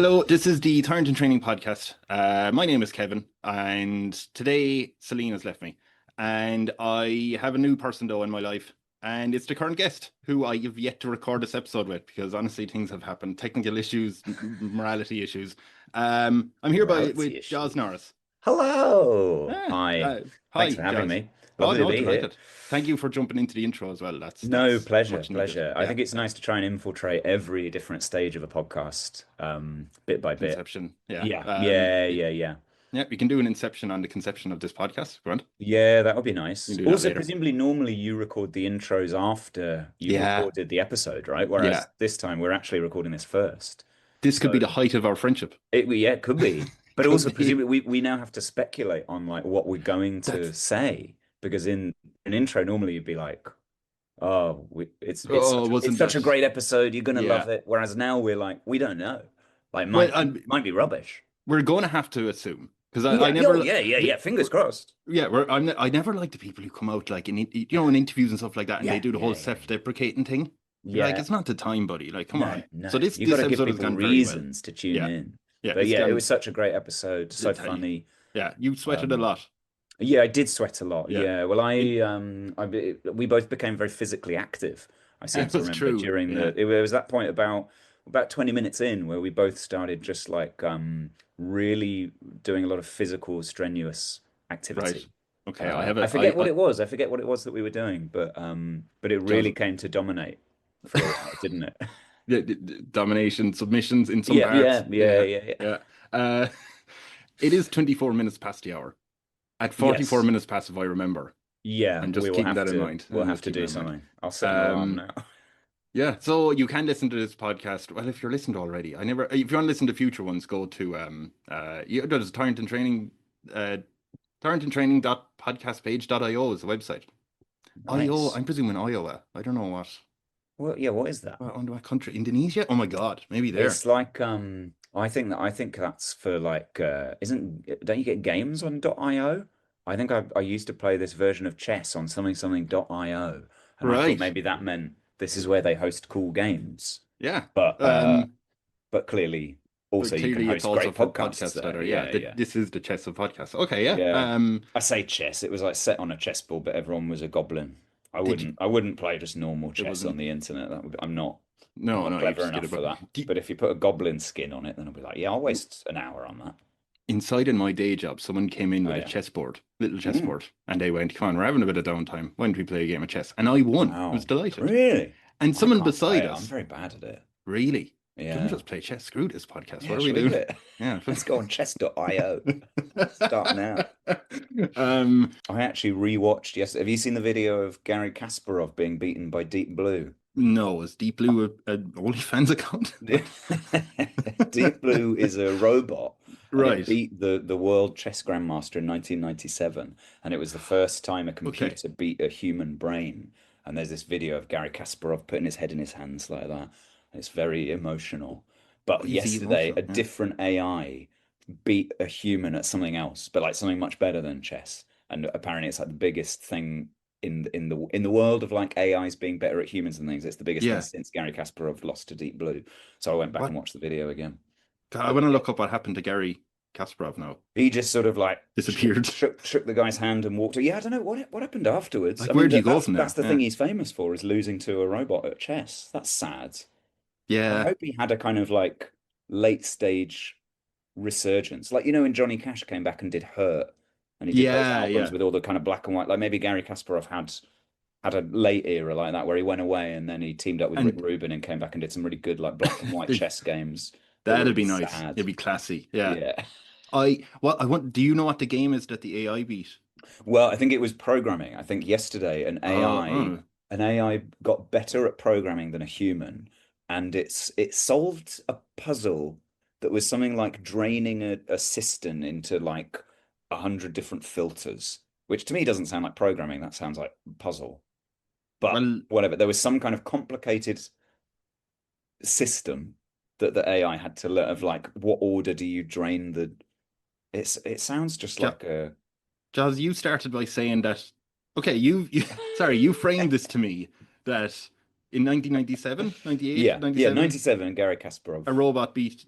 Hello, this is the Tyrant and Training podcast. My name is Kevin, and today Celine has left me. And I have a new person, though, in my life, and it's the current guest who I have yet to record this episode with because honestly, things have happened, technical issues, morality issues. I'm here with Morality Joz issues. Norris. Hello. Ah, Hi. Thanks hi, for having Joz. me. Oh, Lovely to no, be here. delighted. Thank you for jumping into the intro as well. No, That's pleasure, much needed. pleasure. I Yeah, think it's yeah. nice to try and infiltrate every different stage of a podcast, bit by bit. Conception. Yeah. Yeah, yeah, yeah, yeah. Yeah, we can do an inception on the conception of this podcast. Grant. Yeah, that would be We nice. can do that Also, later. presumably, normally you record the intros after you've Yeah, recorded the episode, right? yeah. Whereas this time we're actually recording this first. This could be So the height of our friendship. yeah, it could be. But Could also, be. presumably, we now have to speculate on like what we're going to That's say because in an intro, normally you'd be like, oh, oh, it's wasn't such that? a great episode. You're gonna Yeah. love it. Whereas now we're like, we don't know. Like, Well, might be rubbish. we're going to have to assume because I Yeah. Oh, never. yeah. Yeah. Yeah. Fingers crossed. Yeah, I never like the people who come out like in interviews and stuff like that, and they Yeah. do the whole Yeah. Yeah. self-deprecating thing. You're like, Yeah. it's not the time, buddy. Like, come No. on. So No. this You got this to give episode has people gone very well. reasons to tune Yeah, in. yeah, But it's yeah, it gone. was such a great episode. So funny. Yeah, you sweated a Um, lot. yeah, I did sweat a lot. Yeah, Yeah. Well, it, we both became very physically active. I seem that to was remember true. during Yeah, it was that point about 20 minutes in where we both started just like really doing a lot of physical strenuous right. activity. Okay, I have I a forget what it was. I forget what it was that we were doing, but it Jazz, really came to dominate for a while, didn't it? the domination submissions in some Yeah, parts. yeah, yeah, Yeah, yeah, yeah. yeah. Uh, it is 24 minutes past the hour. At 44 Yes. minutes past, if I remember. Yeah, And just keeping that in mind. we'll And have just to keeping do that in mind. something. I'll set an alarm Um, now. yeah, so you can listen to this podcast. Well, if you're listened to already, I never. If you want to listen to future ones, go to there's Torrent and Training, torrentandtraining.podcastpage.io is the website. IO, Nice. I'm presuming Iowa. I don't know Well, yeah, what is that? under what country? Indonesia? Oh my God, maybe there. It's like I think that's for like isn't don't you get games on .io? I think I used to play this version of chess on something.io, and I thought Right. maybe that meant this is where they host cool games. Yeah. But uh Um, but clearly but also you can clearly it's host also great for podcasts podcasts that there. are, yeah, Yeah, yeah. this is the chess of podcasts. Okay, yeah. Yeah. I say chess, it was like set on a chessboard, but everyone was a goblin. Did you, I wouldn't play just normal it chess on wasn't, the internet. I'm no, not no, you clever just get enough it, for but that. But if you put a goblin skin on it, then I'll be like, yeah, I'll waste an hour on that. inside in my day job, someone came in Oh with a yeah. chessboard, little Mm, chessboard, and they went, "Come on, we're having a bit of downtime. Why don't we play a game of chess?" And I won. I was wow. delighted. Really? And I someone can't play beside it. I'm us, very bad at it. really, shouldn't Yeah. just play chess. Screw this podcast. Yeah, What are we shall we do doing? it? Yeah. Let's go on chess.io. Start now. um, I actually rewatched yesterday. Have you seen the video of Gary Kasparov being beaten by Deep Blue? no, is Deep Blue a OnlyFans account? Deep Blue is a robot and it Right. beat the world chess grandmaster in 1997. And it was the first time a Okay. computer beat a human brain. And there's this video of Gary Kasparov putting his head in his hands like that. And it's very emotional. Oh, But is he yesterday, emotional? a Yeah. different AI beat a human at something else, but like something much better than chess. And apparently, it's like the biggest thing in the world of like AIs being better at humans and things. It's the biggest thing Yeah. since Gary Kasparov lost to Deep Blue. So I went back What? and watched the video again. God, I want to look up what happened to Gary Kasparov now. He just sort of like Disappeared. shook the guy's hand and walked. Yeah, I don't know what happened afterwards. Like, I mean, where do you go from that's there? the Yeah. thing he's famous for is losing to a robot at chess. That's sad. I Yeah. hope he had a kind of like late stage resurgence. Like, when Johnny Cash came back and did Hurt and he did those Yeah. albums Yeah. with all the kind of black and white, like maybe Gary Kasparov had a late era like that where he went away and then he teamed up with Rick And Rubin and came back and did some really good like black and white chess games that were that'd be really nice. sad. It'd be classy. Yeah. Yeah. I want. Do you know what the game is that the AI beat? Well, I think it was programming. I think yesterday Oh. an AI got better at programming than a human, and it solved a puzzle that was something like draining a cistern into like 100 different filters, which to me doesn't sound like programming. That sounds like puzzle. But Well, whatever, there was some kind of complicated system that the AI had to learn of like what order do you drain the it sounds just Ja- like a Jazz, you started by saying that. Okay, you sorry, you framed this to me that in 1997, 98, yeah, yeah, 97, 97 Gary Kasparov. a robot beat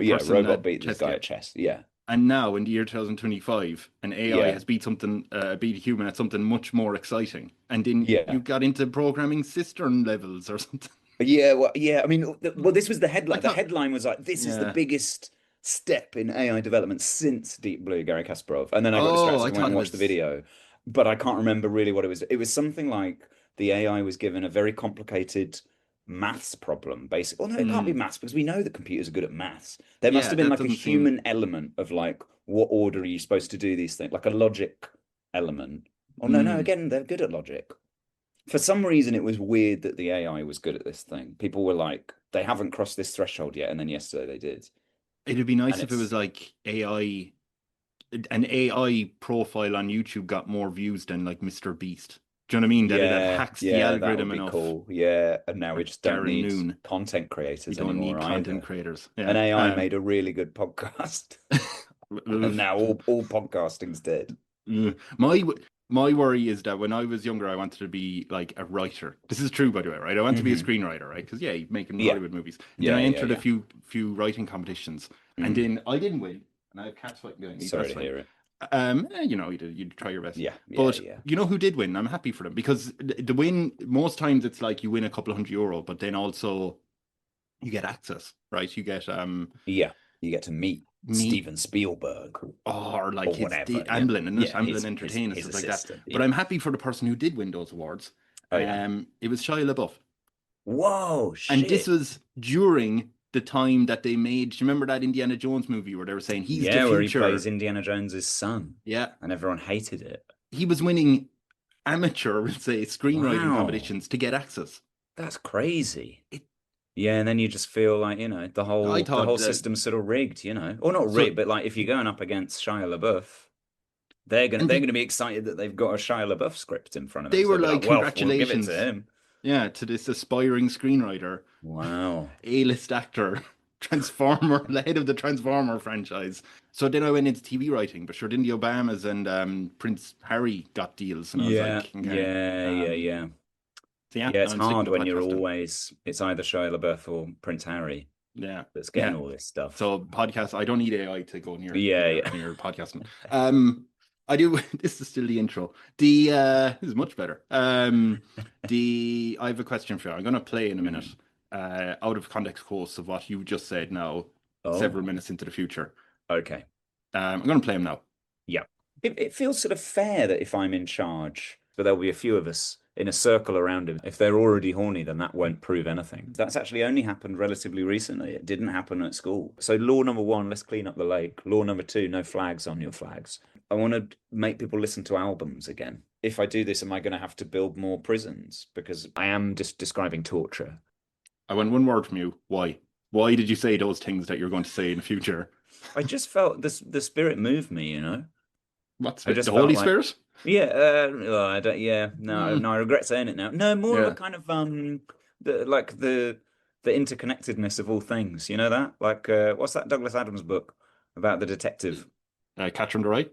Yeah, person robot at beat this chess guy game. at chess. Yeah, And now in the year 2025, an AI yeah, has beat a human at something much more exciting. And then you yeah. got into programming cistern levels or something. Yeah, well, yeah. I mean, well, this was the I headline. The thought, headline was like, "This is the yeah. biggest step in AI development since Deep Blue, Gary Kasparov." And then I got Oh, distracted I and went thought and it watched the was. video, but I can't remember really what it was. It was something like the AI was given a very complicated maths problem, basically. Well, no, it can't be Mm, maths because we know that computers are good at maths. There must yeah, have been that like a doesn't seem. human element of like, what order are you supposed to do these things? Like a logic element. Oh no, no, Mm, again, they're good at logic. For some reason, it was weird that the AI was good at this thing. People were like, they haven't crossed this threshold yet, and then yesterday they did. it'd be And nice if it was it's like AI, an AI profile on YouTube got more views than like Mr. Beast. Do you know what I mean? That it yeah, hacks the yeah, that algorithm would be enough, cool. Yeah, and now we or just don't Garen need Noon. content We creators don't anymore need content either. creators. An Yeah. AI made a really good podcast, and now all podcasting's dead. My my worry is that when I was younger, I wanted to be like a writer. This is true, by the way, right? I wanted to be a Hmm. screenwriter, right? Because yeah, you're making Yeah, Hollywood movies. And then yeah, I yeah, entered a yeah. few writing competitions, and Mm. then I didn't win. And I have cats fighting behind me, but Sorry that's to fine. hear it. You try your best. Yeah, yeah, But yeah, you know who did win? I'm happy for them because the win most times it's like you win a couple of €100, but then also you get access, right? You get yeah. You get to meet meet Steven Spielberg or like or his whatever. Yeah, Amblin and yeah. Amblin Entertain and His stuff like that. assistant. But Yeah. I'm happy for the person who did win those awards. Oh yeah. It was Shia LaBeouf, Whoa, and this shit. was during the time that they made. Do you remember that Indiana Jones movie where they were saying he's the Yeah, where he plays future? Indiana Jones's son, Yeah, and everyone hated it. he was winning amateur, we'll say, screenwriting Wow, competitions to get access. that's crazy. It, Yeah, and then you just feel like, the I whole thought that system's sort of rigged, or not so, rigged, but like if you're going up against Shia LaBeouf, and they're gonna be excited that they've got a Shia LaBeouf script in front of them. they So were they'll be like, like, well, we'll give it to congratulations, him. yeah, to this aspiring screenwriter, Wow. A-list actor, Transformer, the head of the Transformer franchise. So then I went into TV writing, but sure, then the Obamas and Prince Harry got deals, and I was Yeah, like, okay. yeah, yeah, yeah. So yeah, Yeah, now it's I'm sticking hard with when podcasting. it's either Shia LaBeouf or Prince Harry Yeah, that's getting yeah. all this stuff. So podcast, I don't need AI to go Yeah, yeah. near podcasting. I do. This is still the intro. This is much better. I have a question for you. I'm going to play in a minute. Mhm. Out of context quotes of what you just said now, several Oh, minutes into the future. okay. I'm going to play them now. Yeah. It feels sort of fair that if I'm in charge, but there'll be a few of us in a circle around him. If they're already horny, then that won't prove anything. That's actually only happened relatively recently. It didn't happen at school. So law number one, let's clean up the lake. Law number two, no flags on your flags. I want to make people listen to albums again. If I do this, am I going to have to build more prisons? Because I am just describing torture. I want one word from you. Why? Why did you say those things that you're going to say in the future? I just felt the spirit moved me. What's I the just felt Holy like, Spirit? yeah, I don't, yeah, no, Mm, no, I regret saying it now. No, more of a yeah. kind of the interconnectedness of all things. You know that? Like, what's that Douglas Adams book about the detective? Catcher on the Right.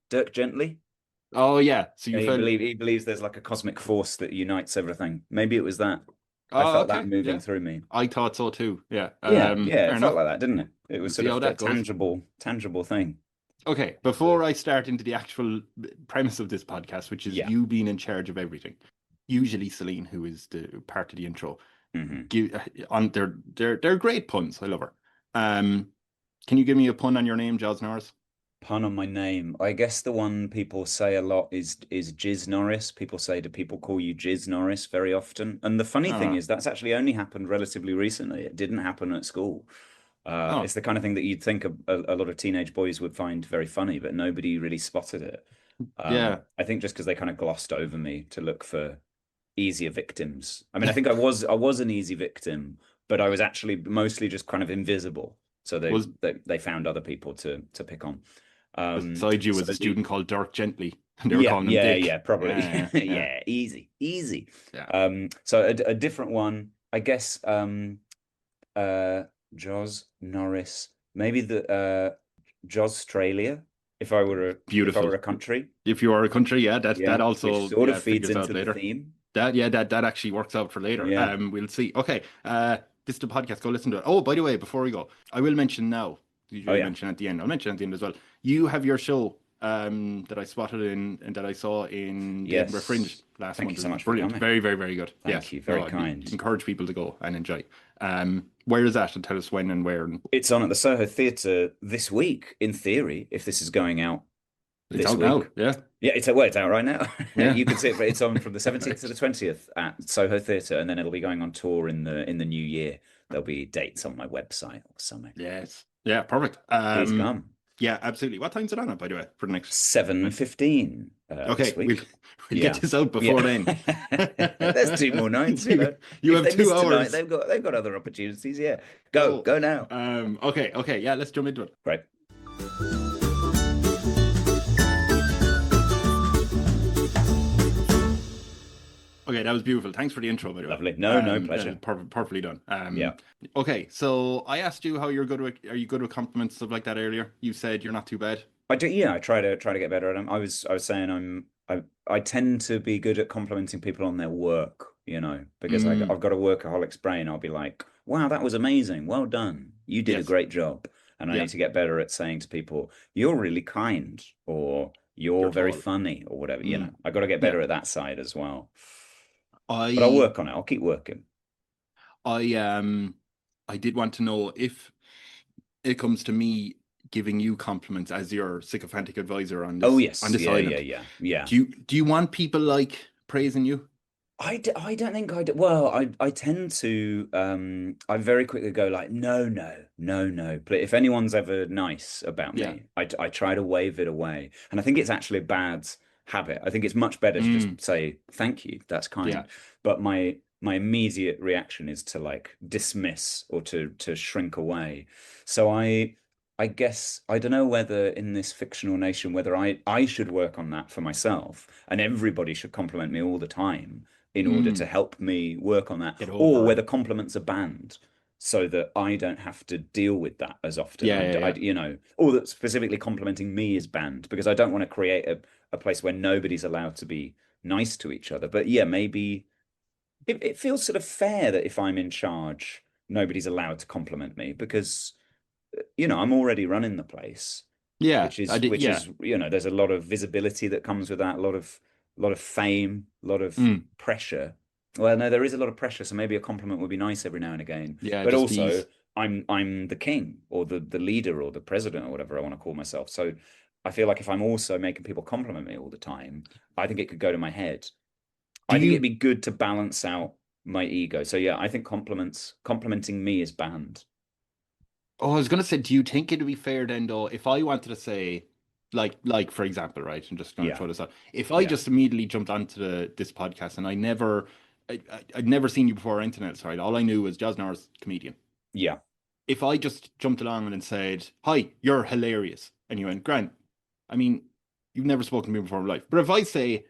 Dirk Gently. Oh yeah. So you felt. He believes there's like a cosmic force that unites everything. Maybe it was that. I Oh felt that okay. moving Yeah. through me. I thought so too. Yeah. Yeah, yeah, Fair it felt enough. like that, didn't it? It We'll was see sort how of a that goes. tangible thing. Okay, before I start into the actual premise of this podcast, which is Yeah. you being in charge of everything, usually Celine, who is the part of the intro, Hmm. give on they're great puns. I love her. Um, can you give me a pun on your name, Joz Norris? Pun on my name. I guess the one people say a lot is Jiz Norris. People say, do people call you Jiz Norris very often? And the funny thing Oh, is that's actually only happened relatively recently. It didn't happen at school. oh, It's the kind of thing that you'd think a lot of teenage boys would find very funny, but nobody really spotted it. yeah. I think just because they kind of glossed over me to look for easier victims. I mean, I think I was an easy victim, but I was actually mostly just kind of invisible. So Was they found other people to pick on. beside you So was a the student called Dirk Gently, and they were yeah, calling him yeah, Dick. yeah, probably. Yeah, yeah, Yeah, easy. yeah. So a different one, I guess, uh, Joz Norris, maybe the Joz Australia, if I Beautiful. were a country, If you are a country, yeah, that yeah, which also sort of feeds figures out into the later. theme. That actually works out for later. Yeah. We'll see. Okay. this is the podcast. Go listen to it. Oh, by the way, before we go, I will mention now. Oh Usually yeah. mention at the end. I'll mention at the end as well. You have your show that I spotted in and that I saw in the Edinburgh Fringe Yes. last Thank month. you so much for Brilliant. coming. Very, very, very good. Thank you. Very kind. Encourage people to go and enjoy. Where is that? And tell us when and where. It's on at the Soho Theatre this week, in theory, if this is going out It's this out week. now. Yeah. Yeah, it's out right now. Yeah. You can see it. It's on from the 17th to the 20th at Soho Theatre, and then it'll be going on tour in the new year. There'll be dates on my website or something. Yes. Yeah, perfect. Please come. Yeah, absolutely. What time's it on, by the way, for the next 7:15. Okay, this week. we'll get this out before then. There's 2 more nights. You If have they 2 miss hours. tonight, they've got other opportunities. Yeah, go now. Okay, yeah, let's jump into it. Right. Okay, that was beautiful. Thanks for the intro, by the way. Lovely. No pleasure. Perfectly done. Yeah. Okay, so I asked you how you're good with. Are you good with compliments, stuff like that earlier? You said you're not too bad. I do. Yeah, I try to get better at them. I was saying I tend to be good at complimenting people on their work. Because I've got a workaholic's brain. I'll be like, wow, that was amazing. Well done. You did a great job. And I need to get better at saying to people, you're really kind, or you're very funny, or whatever. I got to get better at that side as well. But I'll work on it. I'll keep working. I did want to know if it comes to me giving you compliments as your sycophantic advisor on this. On this island. Yeah. Do you want people like praising you? I don't think I do. Well, I tend to I very quickly go like no. But if anyone's ever nice about me, I try to wave it away. And I think it's actually a bad habit. I think it's much better to just say thank you. That's kind. Yeah. But my immediate reaction is to like dismiss or to shrink away. So I guess I don't know whether in this fictional nation whether I should work on that for myself and everybody should compliment me all the time in order to help me work on that, or whether compliments are banned so that I don't have to deal with that as often. Or that specifically complimenting me is banned, because I don't want to create a place where nobody's allowed to be nice to each other. But yeah, maybe it feels sort of fair that if I'm in charge, nobody's allowed to compliment me, because I'm already running the place. Yeah, which is there's a lot of visibility that comes with that, a lot of fame, a lot of pressure. Well, no, there is a lot of pressure, so maybe a compliment would be nice every now and again. Yeah, but also I'm the king or the leader or the president or whatever I want to call myself. So I feel like if I'm also making people compliment me all the time, I think it could go to my head. I think it'd be good to balance out my ego. So yeah, I think complimenting me is banned. Oh, I was gonna say, do you think it'd be fair then, though, if I wanted to say, like for example, right? I'm just gonna throw this out. If I just immediately jumped onto this podcast and I'd never seen you before or anything else, right? All I knew was Joz Norris, comedian. Yeah. If I just jumped along and said, "Hi, you're hilarious," and you went, "Grant," I mean, you've never spoken to me before in life. But if I say,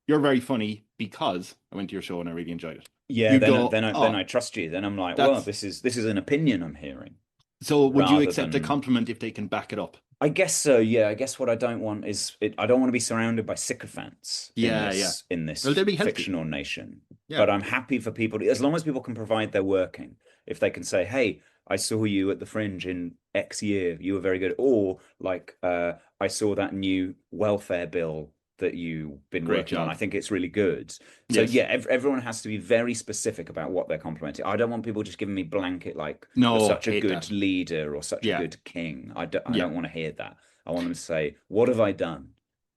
"You're very funny because I went to your show and I really enjoyed it," yeah, then I trust you. Then I'm like, well, this is an opinion I'm hearing. So would you accept a compliment if they can back it up? I guess so, yeah. I guess what I don't want is I don't want to be surrounded by sycophants in this fictional nation. Yeah. But I'm happy for people as long as people can provide their working. If they can say, hey, I saw you at the Fringe in X year, you were very good. Or like, I saw that new welfare bill that you've been working on. I think it's really good. So everyone has to be very specific about what they're complimenting. I don't want people just giving me blanket like, you're such a good leader or such a good king. I don't want to hear that. I want them to say, what have I done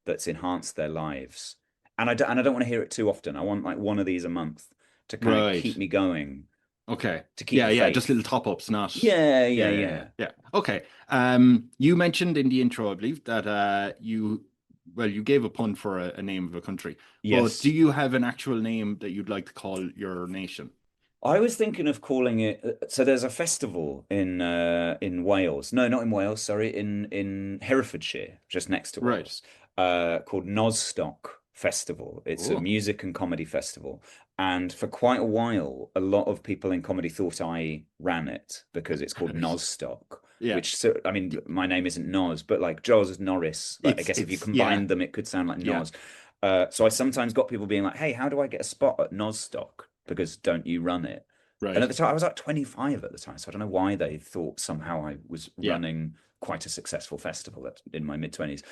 that's enhanced their lives? And I don't want to hear it too often. I want like one of these a month to kind of keep me going. Okay. To keep just little top-ups, not... Yeah. Okay. You mentioned in the intro, I believe, that you gave a pun for a name of a country. Yes. But do you have an actual name that you'd like to call your nation? I was thinking of calling it. So there's a festival in Wales. No, not in Wales. Sorry, in Herefordshire, just next to Wales, called JozStock Festival. It's a music and comedy festival. And for quite a while, a lot of people in comedy thought I ran it because it's called JozStock. Yeah. Which, I mean, my name isn't Noz, but like Joz Norris. Like, I guess if you combined them, it could sound like Noz. So I sometimes got people being like, hey, how do I get a spot at JozStock? Because don't you run it? And at Right. the time, I was like 25 at the time, so I don't know why they thought somehow I was Yeah. running quite a successful festival in my mid-20s.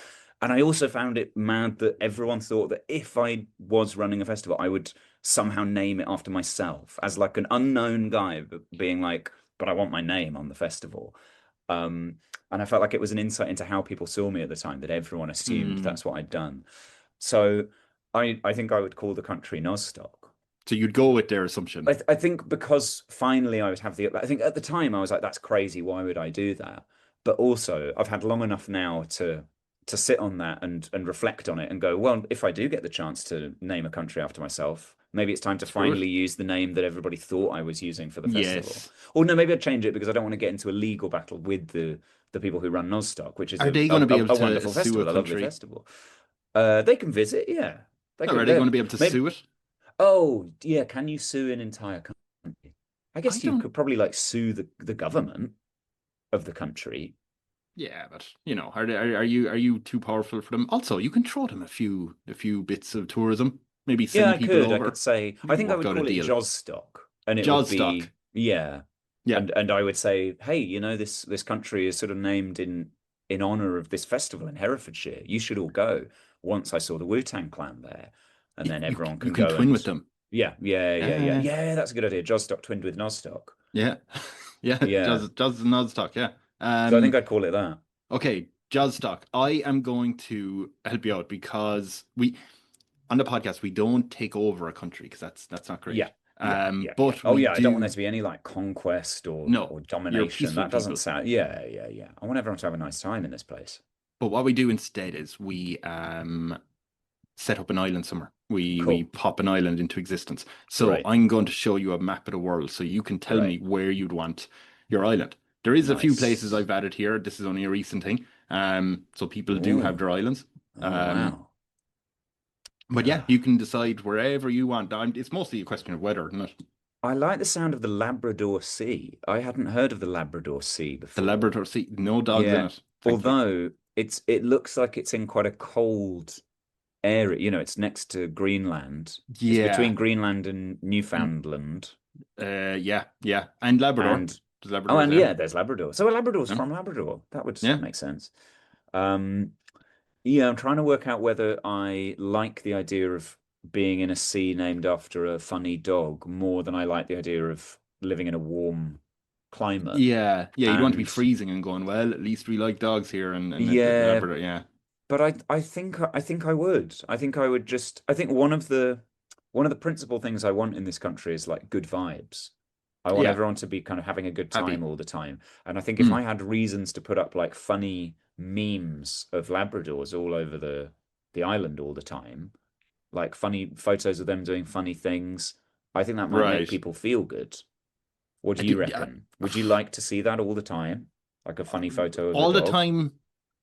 And I also found it mad that everyone thought that if I was running a festival, I would somehow name it after myself as like an unknown guy being like, but I want my name on the festival. Um, and I felt like it was an insight into how people saw me at the time, that everyone assumed Mm. that's what I'd done. So I think I would call the country JozStock. So you'd go with their assumption. I think because finally I would have I think at the time I was like, that's crazy. Why would I do that? But also I've had long enough now to sit on that and reflect on it and go, well, if I do get the chance to name a country after myself, maybe it's time to Screw it. finally use the name that everybody thought I was using for the festival. Yes. Or no, maybe I'd change it because I don't want to get into a legal battle with the people who run Nostock, which is Are they going to be able a to wonderful sue a festival, a lovely country? festival. They can visit, yeah. They Or are can. they going to be able to Maybe. sue it? Oh, yeah. Can you sue an entire country? I I guess you don't. could probably like sue the government of the country. Yeah, but are you too powerful for them? Also, you can throw them a few bits of tourism. Maybe Yeah, send I people could. I could over. say, You I can think I work would out a call it deal. JozStock, and it would Joz stock. be, yeah. Yeah. And I would say, hey, this country is sort of named in honor of this festival in Herefordshire. You should all go. Once I saw the Wu-Tang Clan there, and You, then you, everyone you can can go twin and with them. yeah. Yeah. Yeah, that's a good idea. JozStock twinned with Nostock. Yeah. Yeah. Yeah. Joz Nod stock. Yeah. So I think I'd call it that. Okay. Joz stock. I am going to help you out because we on the podcast we don't take over a country because that's not great. Yeah, yeah. But Oh we yeah, I don't want there do. to be any like conquest No, or you're domination. peaceful That doesn't people. sound. Yeah. I want everyone to have a nice time in this place. But what we do instead is we set up an island somewhere. We Cool. pop an island into existence. So Great. I'm going to show you a map of the world so you can tell me Great. where you'd want your island. There is a few places Nice. I've added here. This is only a recent thing. So people do have Oh. their islands. Oh Um, wow. but yeah, you can decide wherever you want. It's mostly a question of weather, isn't it? I like the sound of the Labrador Sea. I hadn't heard of the Labrador Sea The before. Labrador Sea, no dogs in Yeah. it, thankfully. Although it looks like it's in quite a cold area. It's next to Greenland. It's Yeah. between Greenland and Mm, Newfoundland. yeah. And Labrador. And There's oh, Labradors and there. yeah, there's Labrador. So a Labrador's Yeah. from Labrador. That would Yeah. make sense. Um, yeah, I'm trying to work out whether I like the idea of being in a sea named after a funny dog more than I like the idea of living in a warm climate. Yeah. You don't want to be And freezing and going, well, at least we like dogs here and yeah, Labrador. Yeah. but I think I would. I think one of the principal things I want in this country is like good vibes. I want Yeah. everyone to be kind of having a good time Happy. all the time. And I think if I Mm. had reasons to put up like funny memes of Labradors all over the island all the time, like funny photos of them doing funny things, I think that might make Right. people feel good. What I do you do, yeah. reckon? Would you like to see that all the time? Like a funny photo of a All the dog? time,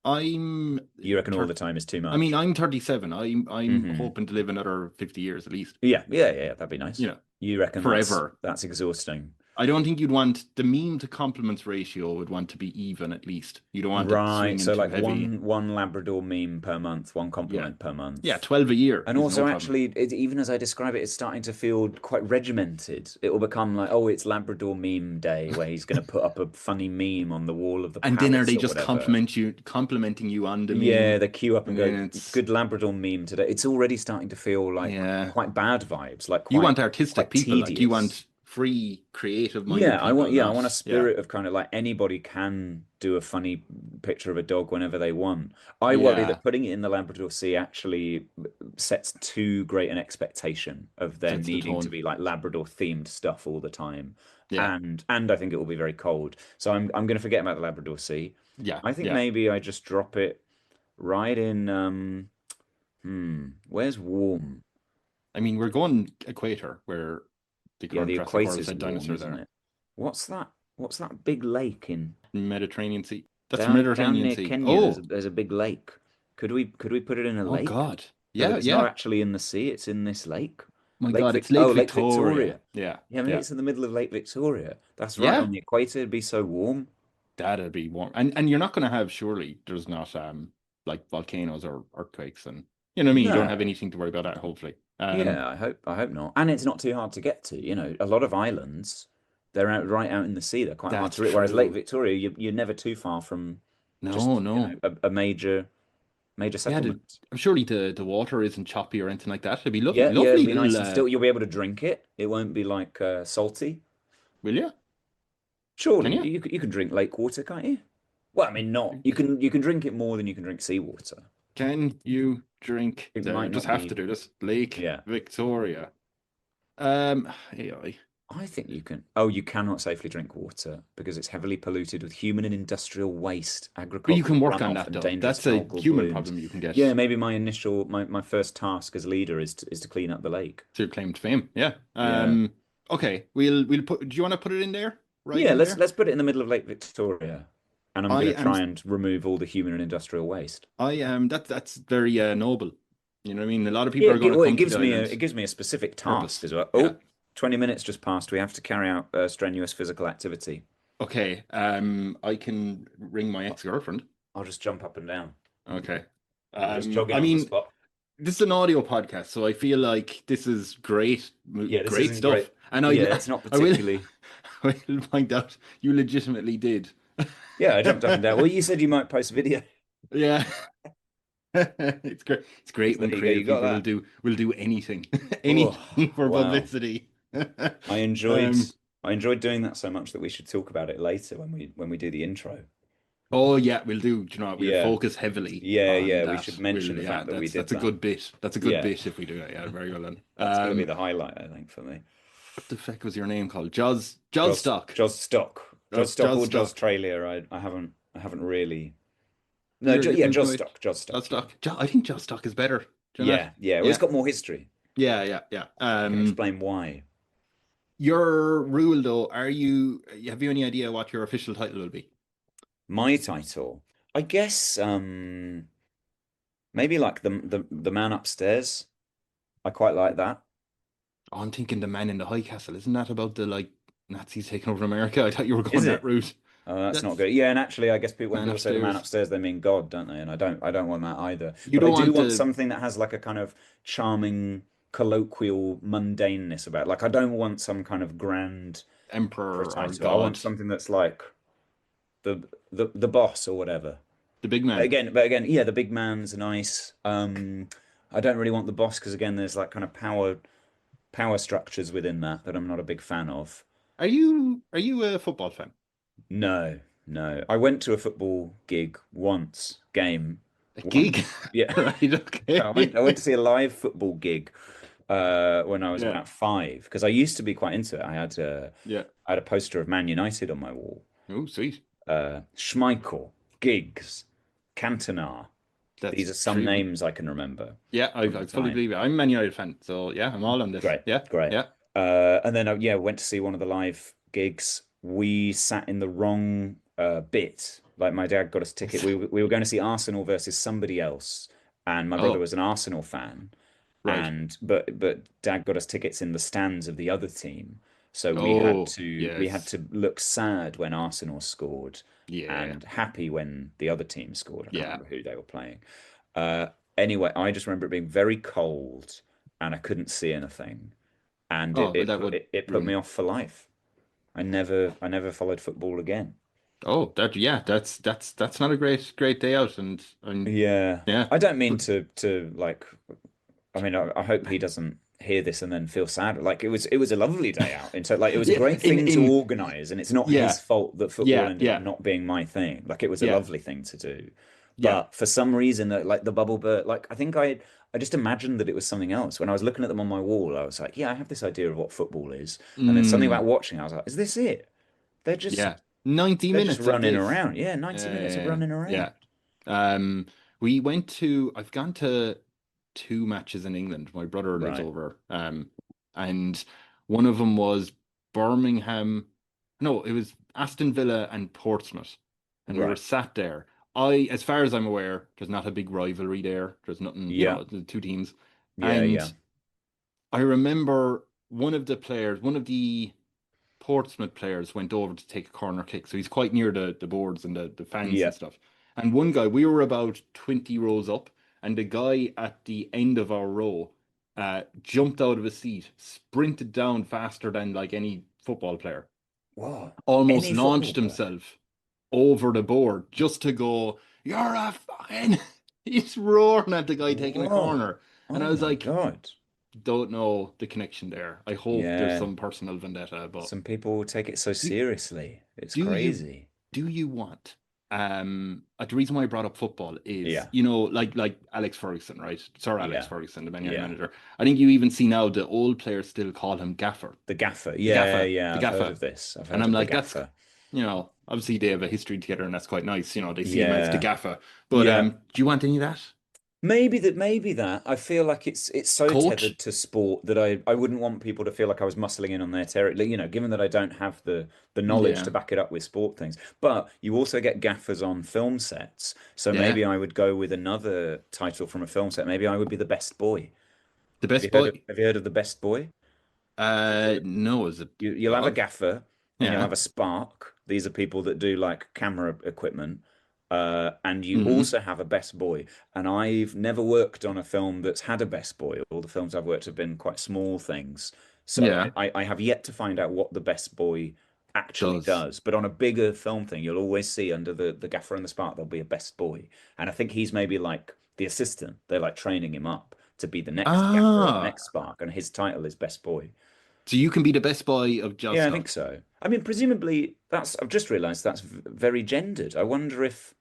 I'm You reckon all thir- the time is too I mean, much? I'm 37. I'm Hmm. hoping to live another 50 years at least. Yeah, that'd be You nice. know, You reckon that's forever. that's exhausting? I don't think you'd want the meme to compliments ratio would want to be even at least. You don't want it Right. swinging So too like heavy. one Labrador meme per month, one Yeah. compliment per Yeah, month. 12 a year And is no also, problem. actually, even as I describe it, it's starting to feel quite regimented. It will become like, oh, it's Labrador meme day, where he's going to put up a funny meme on the wall of the And then are palace they or just whatever. complimenting you on the Yeah, meme? they queue up and And go, then it's good Labrador meme today. It's already starting to feel like yeah. quite bad vibes, like You quite want artistic quite people, like you tedious. want free, creative-minded Yeah, people, I want a not yeah. spirit of kind of like anybody can do a funny picture of a dog whenever they want. I worry Yeah. that putting it in the Labrador Sea actually sets too great an expectation of there Sets the needing to tone. be like Labrador themed stuff all the time. Yeah. And I think it will be very cold. So I'm going to forget about the Labrador Sea. Yeah. I think Yeah. maybe I just drop it right in where's warm? I mean, we're going equator where the Yeah, current the Jurassic World equator's said warm, dinosaur isn't there. it? What's that? What's that big lake in Mediterranean Sea. That's the down Mediterranean near Sea. Kenya? There's Oh, there's a big lake. Could we put it in a oh lake God. so that Yeah, it's not yeah. actually in the sea? It's in this lake. My God, it's Lake Lake Victoria. Victoria. Yeah, Yeah, maybe yeah. it's in the middle of Lake Victoria. That's right Yeah, on the equator. It'd be so warm. that'd be warm. And you're not gonna have surely there's not like volcanoes or earthquakes and you know what I mean? You don't have No. anything to worry about that, hopefully. Yeah, I hope not. And it's not too hard to get to. A lot of islands, They're right out in the sea. They're quite hard That's to reach. Whereas Lake true. Victoria, you're never too far from No, just, no. a major Yeah, settlement. I'm surely the water isn't choppy or anything like that. It'd be lovely, Yeah, yeah, it'll lovely be little. nice and still. You'll be able to drink it. It won't be like salty. Will you? Can Surely you? you can drink lake water, can't you? Well, I mean, not. You can drink it more than you can drink seawater. Can you drink It there? might Just not have to be. do this. Lake Yeah, Victoria. AI. I think you can. Oh, you cannot safely drink water because it's heavily polluted with human and industrial waste, But you can agricultural work on runoff, that and though. dangerous That's a algal human blooms. problem you can get Yeah, maybe my first task as leader is to clean up the lake. to claim fame. Yeah. Yeah. Okay. We'll put. Do you want to put it in there? Right Yeah, in there. let's put it in the middle of Lake Victoria, and I'm I going to am. try and remove all the human and industrial waste. I am. That's very noble. You know what I mean? A lot of Yeah, people are going to well, come to the it island. gives me a specific task Purpose. as well. Yeah. Oh, 20 minutes just passed. We have to carry out strenuous physical activity. Okay. I can ring my ex-girlfriend. I'll just jump up and down. Okay. I'm just jogging I on the mean, spot. this is an audio podcast, so I feel like this is great, Yeah, this great isn't great. stuff. And Yeah, it's not I will, particularly. I will find out you legitimately did. Yeah, I jumped up and down. Well, you said you might post a video. Yeah, it's great. It's great There when you go. You creative got people that. will do anything, Oh, anything for wow. publicity. I enjoyed Um, I enjoyed doing that so much that we should talk about it later when we do the intro. oh yeah, we'll do. Do you know what? We'll Yeah. focus heavily Yeah, on yeah. We should that. mention We'll, the yeah, fact that we did that's a that. good bit. That's a good Yeah, bit if we do that. Yeah, very well done. that's going to be the highlight, I think, for me. What the fuck was your name called? Joz JozStock. JozStock. JozStock or Joz JozStock. Trailer. I haven't really. No, You're yeah, doing great. JozStock. Yeah, JozStock. I think JozStock is better. Do you know that? yeah, yeah. Well, it's Yeah. got more history. Yeah, yeah, yeah. I can explain why. Your rule though, have you any idea what your official title will be? My title, I guess, maybe like the man upstairs. I quite like that. Oh, I'm thinking the Man in the High Castle. Isn't that about the like Nazis taking over America? I thought you were going Is that it? route. Oh, that's not That's good. Yeah, and actually, I guess when Man people say the man upstairs. upstairs, they mean God, don't they? And I don't want that either. You But I don't do want want the something that has like a kind of charming, colloquial mundaneness about it. Like I don't want some kind of grand Emperor or title. I want God, something that's like the boss or whatever. the big man. But again, yeah, the big man's nice. I don't really want the boss because again, there's like kind of power structures within that I'm not a big fan of. Are you a football fan? No, no. I went to a football gig once, game A gig, once. Yeah. right? I Okay. went to see a live football gig when I was Yeah, about five because I used to be quite into it. yeah. I had a poster of Man United on my wall. Oh, sweet. Schmeichel, Giggs, Cantona. These That's are some true. names I can remember Yeah, from the I fully time. believe it. I'm a Man United fan, so yeah, I'm all on this. Great, Yeah, great. yeah. And then yeah, went to see one of the live gigs. We sat in the wrong bit. Like my dad got us a ticket. We were going to see Arsenal versus somebody else, and my brother Oh, was an Arsenal fan. right. But dad got us tickets in the stands of the other team. So Oh, we had yes. to look sad when Arsenal scored Yeah, and happy when the other team scored. I can't yeah. remember who they were playing. Uh, anyway, I just remember it being very cold and I couldn't see anything. And Oh, well, that would it put me ruin. off for life. I never followed football again. Oh, yeah, that's not a great day out, and Yeah. yeah, I don't mean to like I mean I hope he doesn't hear this and then feel sad. Like it was a lovely day out. And so like it was a yeah, great thing to in organize and it's not his yeah, fault that football yeah, ended up yeah, not being my thing. Like it was a yeah, lovely thing to do. yeah. But for some reason like the bubble burst, like I think I just imagined that it was something else. When I was looking at them on my wall, I was like, yeah, I have this idea of what football is. And then something Mm, about watching, I was like, is this it? They're yeah. 90 they're just minutes of running this. around. Yeah, 90 minutes of running Yeah. around. Um, I've gone to two matches in England. My brother lives Right. over. And one of them was Birmingham. No, it was Aston Villa and Portsmouth. And we were Right. sat there. As far as I'm aware, there's not a big rivalry there. There's nothing, Yeah. the two teams. Yeah, yeah. And I remember one of the Portsmouth players went over to take a corner kick. So he's quite near the boards and the fans and Yeah. stuff. And one guy, we were about 20 rows up, and the guy at the end of our row jumped out of his seat, sprinted down faster than like any football player. What? almost Any football launched player? himself over the board just to go, "You're a fucking." He's roaring at the guy taking a Whoa. corner, and Oh I was my like, God. "Don't know the connection there. I hope there's Yeah. some personal vendetta, but Some people take it so do, seriously. It's do you crazy. do you want the reason why I brought up football is, Yeah. like Alex Ferguson, right? Sir Alex Yeah. Ferguson, the Man United Yeah. manager. I think you even see now the old players still call him Gaffer. The gaffer. The Yeah, Gaffer, yeah, the I've heard Gaffer. of this. I've And heard I'm of the like, that's, gaffer. obviously they have a history together and that's quite nice. They see him as the Yeah. Gaffer. But Yeah. do you want any of that? Maybe that. I feel like it's so Coach? tethered to sport that I wouldn't want people to feel like I was muscling in on their territory, given that I don't have the knowledge Yeah. to back it up with sport things. But you also get gaffers on film sets. So Yeah. maybe I would go with another title from a film set. Maybe I would be the best boy. The best boy? Have you heard of the best boy? No, is it You'll have a dog? gaffer and you'll Yeah. have a spark. These are people that do like camera equipment. And you Hmm. also have a best boy. And I've never worked on a film that's had a best boy. All the films I've worked have been quite small things. So Yeah. I have yet to find out what the best boy actually Does. does. But on a bigger film thing, you'll always see under the gaffer and the spark, there'll be a best boy. And I think he's maybe like the assistant. They're like training him up to be the next gaffer or the Ah. next spark. And his title is best boy. So you can be the best boy of Yeah, I think JozStock. so. I mean, presumably I've just realized that's very gendered. I wonder if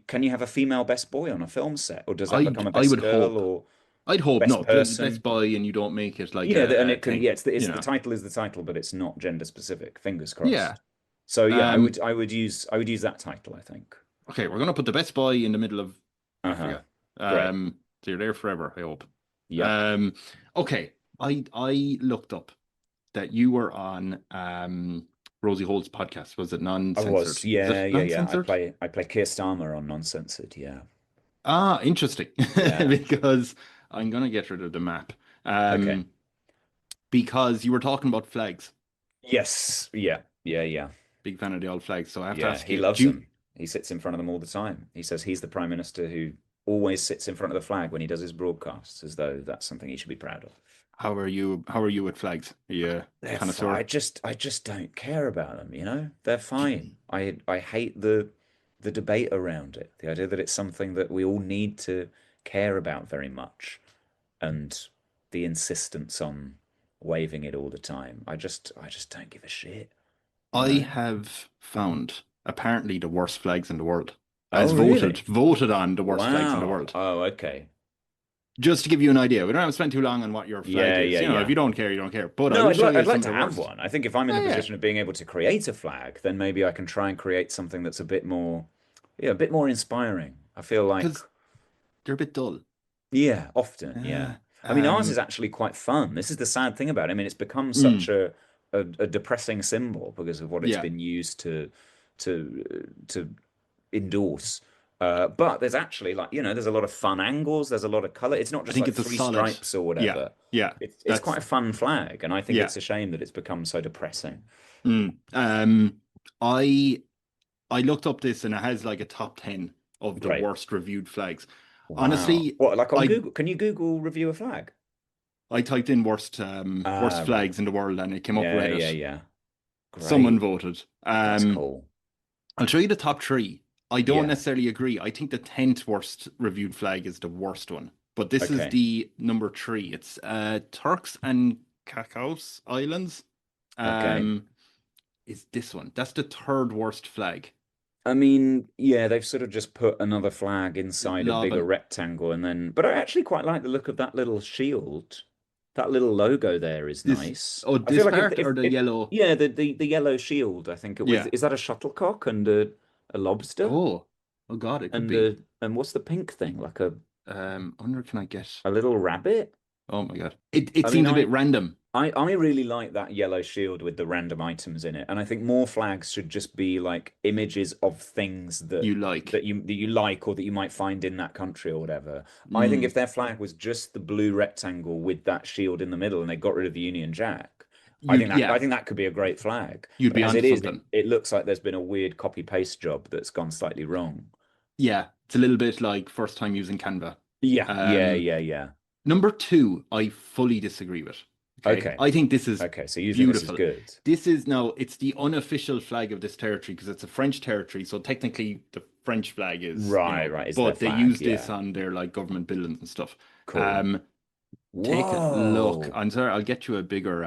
can you have a female best boy on a film set, or does that I'd become a I best would girl hope. or I'd hope best no, the best person? boy, and you don't make it like And a it can, thing. yeah, You it's the know. title is the title, but it's not gender specific. Fingers Yeah. crossed. So yeah, Um. I would use that title, I think. Okay, we're gonna put the best boy in the middle of Uh-huh. Africa. Great. So you're there forever, I hope. Yep. Um. Okay. I looked up that you were on Rosie Holt's podcast. Was it I was. non-censored? Is Yeah, it yeah, yeah. non-censored? I play Keir Starmer on Non-Censored. Yeah. Ah, interesting. Yeah. Because I'm gonna get rid of the map. Okay. Um, because you were talking about flags. Yes. Yeah. Yeah, yeah. Big fan of the old flags. So I have to Yeah, ask he you, loves them. He sits in front of them all the time. He says he's the prime minister who always sits in front of the flag when he does his broadcasts, as though that's something he should be proud of. how are you? How are you with flags? Are you a They're fine. connoisseur? I just don't care about them, you know? They're Do fine. I hate the debate around it. The idea that it's something that we all need to care about very much, and the insistence on waving it all the time. I just don't give a shit, you I know? have found apparently the worst flags in the world. As Oh, really? voted on the worst flags in the Wow. world. Oh, okay. Just to give you an idea, we don't have to spend too long on what your flag Yeah, is. yeah, If you yeah. don't care, you don't care. But I No, will show you I'd some like of to the have worst. one. I think if I'm in the Yeah, yeah. position of being able to create a flag, then maybe I can try and create something that's a bit more, yeah, a bit more inspiring. I feel like, Because they're a bit dull. yeah, often, Uh, yeah. I mean, ours is um, actually quite fun. This is the sad thing about it. I mean, it's become mm, such a depressing symbol because of what it's yeah, been used to endorse. But there's actually like, there's a lot of fun angles. There's a lot of color. It's not I just think like it's a three solid. stripes or Yeah, whatever. yeah. It's quite That's a fun flag, and I think yeah. it's a shame that it's become so depressing. Mm. I I looked up this and it has like a top 10 of the Great. worst reviewed flags. Wow. Honestly, What, like on I Google? Can you Google review a flag? I typed in worst Right. flags in the world and it came up Yeah, yeah, Reddit. yeah. Someone Great. voted. That's cool. I'll show you the top three. I don't Yeah. necessarily agree. I think the 10th worst reviewed flag is the worst one. But this is Okay. the number three. It's Turks and Caicos Islands. Okay. Um, is this one. That's the third worst flag. I mean, yeah, they've sort of just put another flag inside a bigger Lava. rectangle and then, but I actually quite like the look of that little shield. That little logo there is This nice. oh, I feel this like part or the if yellow? yeah, the yellow shield, I think it was, Yeah. is that a shuttlecock and a lobster? Oh, oh God, it could be. And what's the pink thing? Like I wonder can I get? a little rabbit? Oh my God, it I mean, seems a bit random. I really like that yellow shield with the random items in it, and I think more flags should just be like images of things You like? that you like or that you might find in that country or whatever. I think if Mm, their flag was just the blue rectangle with that shield in the middle and they got rid of the Union Jack, I yeah, think that could be a great flag. you'd But be as onto it is, something. it looks like there's been a weird copy paste job that's gone slightly wrong. Yeah, it's a little bit like first time using Canva. Yeah, yeah, Um, yeah, yeah. Number two, I fully disagree with. Okay. Okay. I think this is Okay. So you think this is beautiful. good? This is now, it's the unofficial flag of this territory because it's a French territory. So technically the French flag is, Right. Right. Is their but they flag? use this Yeah. on their like government buildings and stuff. Cool. Um, Take a look. Whoa. I'm sorry, I'll get you a bigger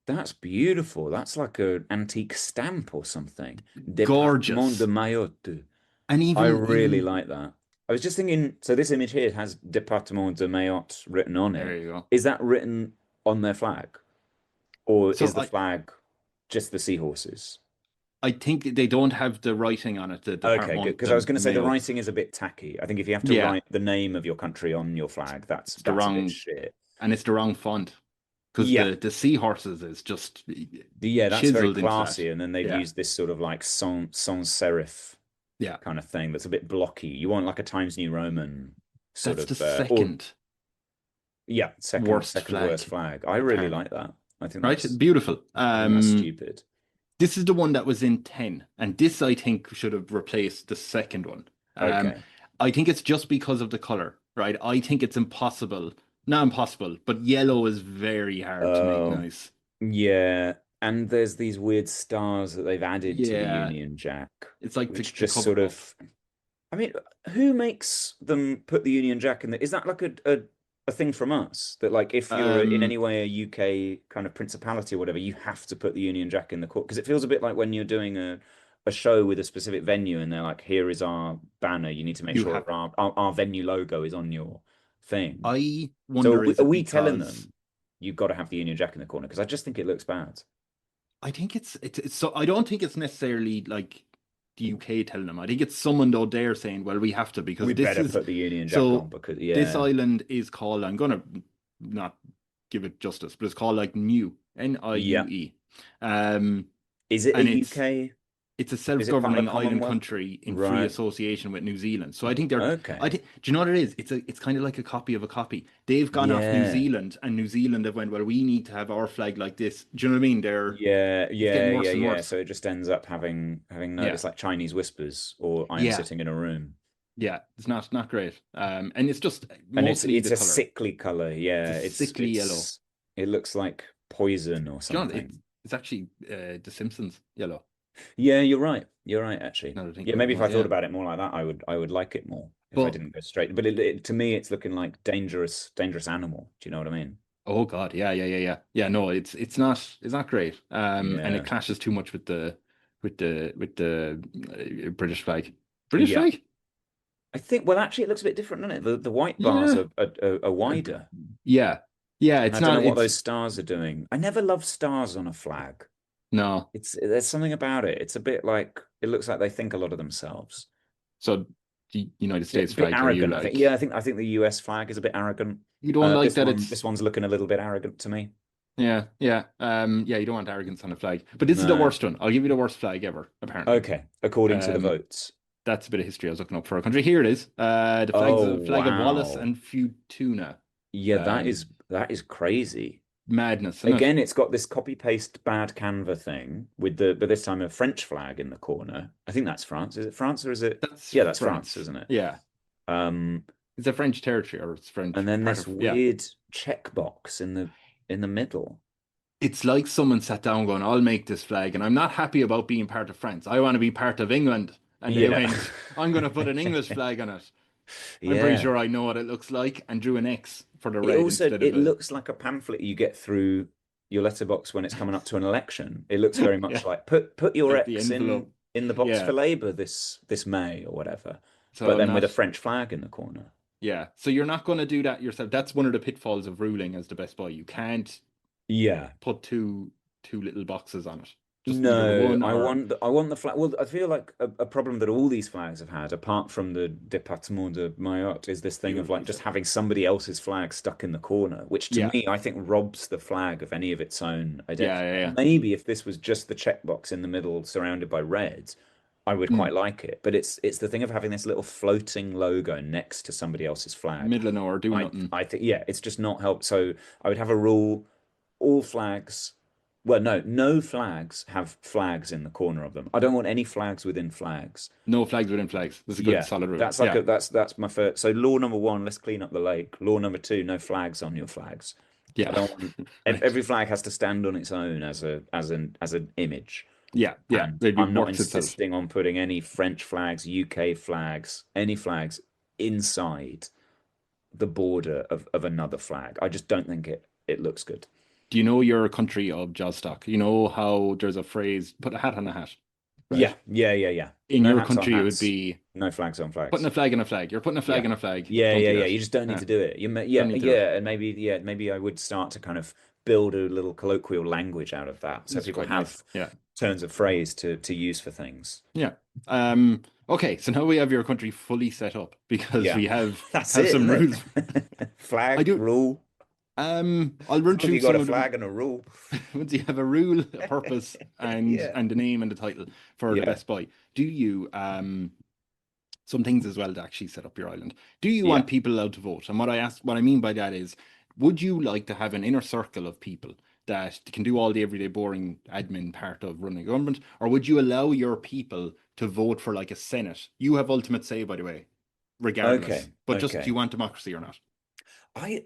That's beautiful. That's like an antique stamp or something. Département de gorgeous. Mayotte. And I even really in like that. I was just thinking, so this image here has Département de Mayotte written on there it. you go. Is that written on their flag? Or So is the flag just the seahorses? I think they don't have the writing on it, the Okay, good. Department Because I was going to de say the Mayo. writing is a bit tacky. I think if you have to Yeah, write the name of your country on your flag, that's it's the a bit wrong shit. and it's the wrong font. Because Yeah. the seahorses is just Yeah, that's very chiseled into that. classy. And then they've Yeah, used this sort of like sans serif yeah. kind of thing that's a bit blocky. You want like a Times New Roman sort That's the of or second yeah, worst second worst flag, flag. I really apparently. like that. Right? Beautiful. I think that's stupid. This is the one that was in 10, and this I think should have replaced the second one. Um, Okay. I think it's just because of the color, right? I think it's impossible, not impossible, but yellow is very hard to make Oh, nice. yeah. And there's these weird stars that they've added to the Yeah, Union Jack, it's like which the just cover sort up. of I mean, who makes them put the Union Jack in the, is that like a thing from us that like if you're in Um, any way a UK kind of principality or whatever, you have to put the Union Jack in the court? Because it feels a bit like when you're doing a show with a specific venue and they're like, here is our banner. You need to make you sure have. our venue logo is on your thing. I So wonder, is are it we telling because them you've got to have the Union Jack in the corner? Because I just think it looks bad. I think it's so I don't think it's necessarily like the UK telling them. I think it's someone though there saying, well, we have to because We this better is put the Union Jack on so because this yeah, island is called, I'm gonna not give it justice, but it's called like Niue, yeah. Niue. Um, Is it a and UK? it's a Is it part of self-governing the island Commonwealth? country in free Right. association with New Zealand. So I think they're I Okay. think do you know what it is? It's kind of like a copy of a copy. They've gone off New Yeah. Zealand and New Zealand have went, well, we need to have our flag like this. Do you know what I mean? Yeah, It's getting worse and yeah. worse. So it just ends up having no, Yeah. it's like Chinese whispers or I am Yeah. sitting in a room. Yeah. It's not great. And it's just And mostly it's the a color. sickly color. It's a Yeah, sickly yellow. it looks like poison or John, something. it's actually The Simpsons yellow. Yeah, you're right. You're right, actually. Now that I think Yeah, about it maybe if more. I thought Yeah. about it more like that, I would like it more if I But didn't go straight. But to me, it's looking like dangerous animal. Do you know what I mean? oh God, yeah. Yeah, no, it's not great. And it Yeah. clashes too much with the British flag. British Yeah. flag? I think, well, actually, it looks a bit different, doesn't it? The white bars Yeah. are Uh, wider. Yeah. Yeah, And I it's don't know not what it's those stars are doing. I never love stars on a flag. no. It's there's something about it. It's a bit like it looks like they think a lot of themselves. So the United A States bit flag are you arrogant, I think. Yeah, like I think the US flag is a bit arrogant. you don't like that it's This one's looking a little bit arrogant to me. yeah, you don't want arrogance on a flag. But this is the No. worst one. I'll give you the worst flag ever, apparently. Okay, according to the Um votes. that's a bit of history I was looking up for our country. Here it is. The flag's Oh, a flag of Wallace wow. and Futuna. Yeah, Um that is crazy. Madness, isn't it? Again, it's got this copy paste bad Canva thing with the but this time a French flag in the corner. I think that's France. Is it France or is it? That's Yeah, that's France, France. isn't it? Yeah. Um, It's a French territory or it's and French then part this of yeah. weird checkbox in the middle. It's like someone sat down going, I'll make this flag, and I'm not happy about being part of France. I want to be part of England. And they Yeah. went, I'm going to put an English flag on it. I'm pretty Yeah. sure I know what it looks like and drew an X for the red instead of It a. looks like a pamphlet you get through your letterbox when it's coming up to an election. It looks very Yeah, much like put your like the X envelope. in the box Yeah. for Labour this May or whatever. So But I'm then with not. a French flag in the corner. Yeah. So you're not going to do that yourself. That's one of the pitfalls of ruling as the best buy. You can't Yeah. put two little boxes on it. Just either No, one or. I want the flag. Well, I feel like a problem that all these flags have had, apart from the Département de Mayotte, is this thing of like Beautifully just said. having somebody else's flag stuck in the corner, which to Yeah. me, I think robs the flag of any of its own Yeah. identity. Yeah. Yeah. Maybe if this was just the checkbox in the middle surrounded by red, I would Mm. quite like it. But it's the thing of having this little floating logo next to somebody else's flag. Middle of nowhere, do nothing. I think yeah, it's just not helped. So I would have a rule: all flags. Well, no, no flags have flags in the corner of them. I don't want any flags within flags. No flags within flags. That's a good Yeah, solid rule. that's like Yeah. that's my first. So law number one, let's clean up the lake. Law number two, no flags on your flags. I Yeah. don't want Right. every flag has to stand on its own as an image. Yeah. Yeah. And It I'm not works itself. insisting on putting any French flags, UK flags, any flags inside the border of another flag. I just don't think it looks good. Do you know your country of JozStock? You know how there's a phrase, put a hat on a hat, right? Yeah, yeah, yeah, yeah. In No your hats on country, it would hats, be no flags on putting flags. a flag in a flag. You're putting a flag Yeah. in a flag. Yeah, Don't yeah, do yeah. that. You just don't need Yeah, to do it. don't Yeah, need to do it. yeah, and maybe I would start to kind of build a little colloquial language out of that, so It's people quite nice. have Yeah. turns of phrase to use for things. Yeah. Okay, so now we have your country fully set up because Yeah, we have that's have it, some isn't rules. it? I Flag, do. rule. I'll As run long as through you got some a of the flag and a rule. once you have a rule, a purpose, and Yeah, the name and the title for the yeah, best buy. Do you some things as well to actually set up your island? Do you yeah. want people allowed to vote? And what I mean by that is, would you like to have an inner circle of people that can do all the everyday boring admin part of running a government, or would you allow your people to vote for like a senate? You have ultimate say, by the way, regardless. Okay, But just do you okay. want democracy or not? I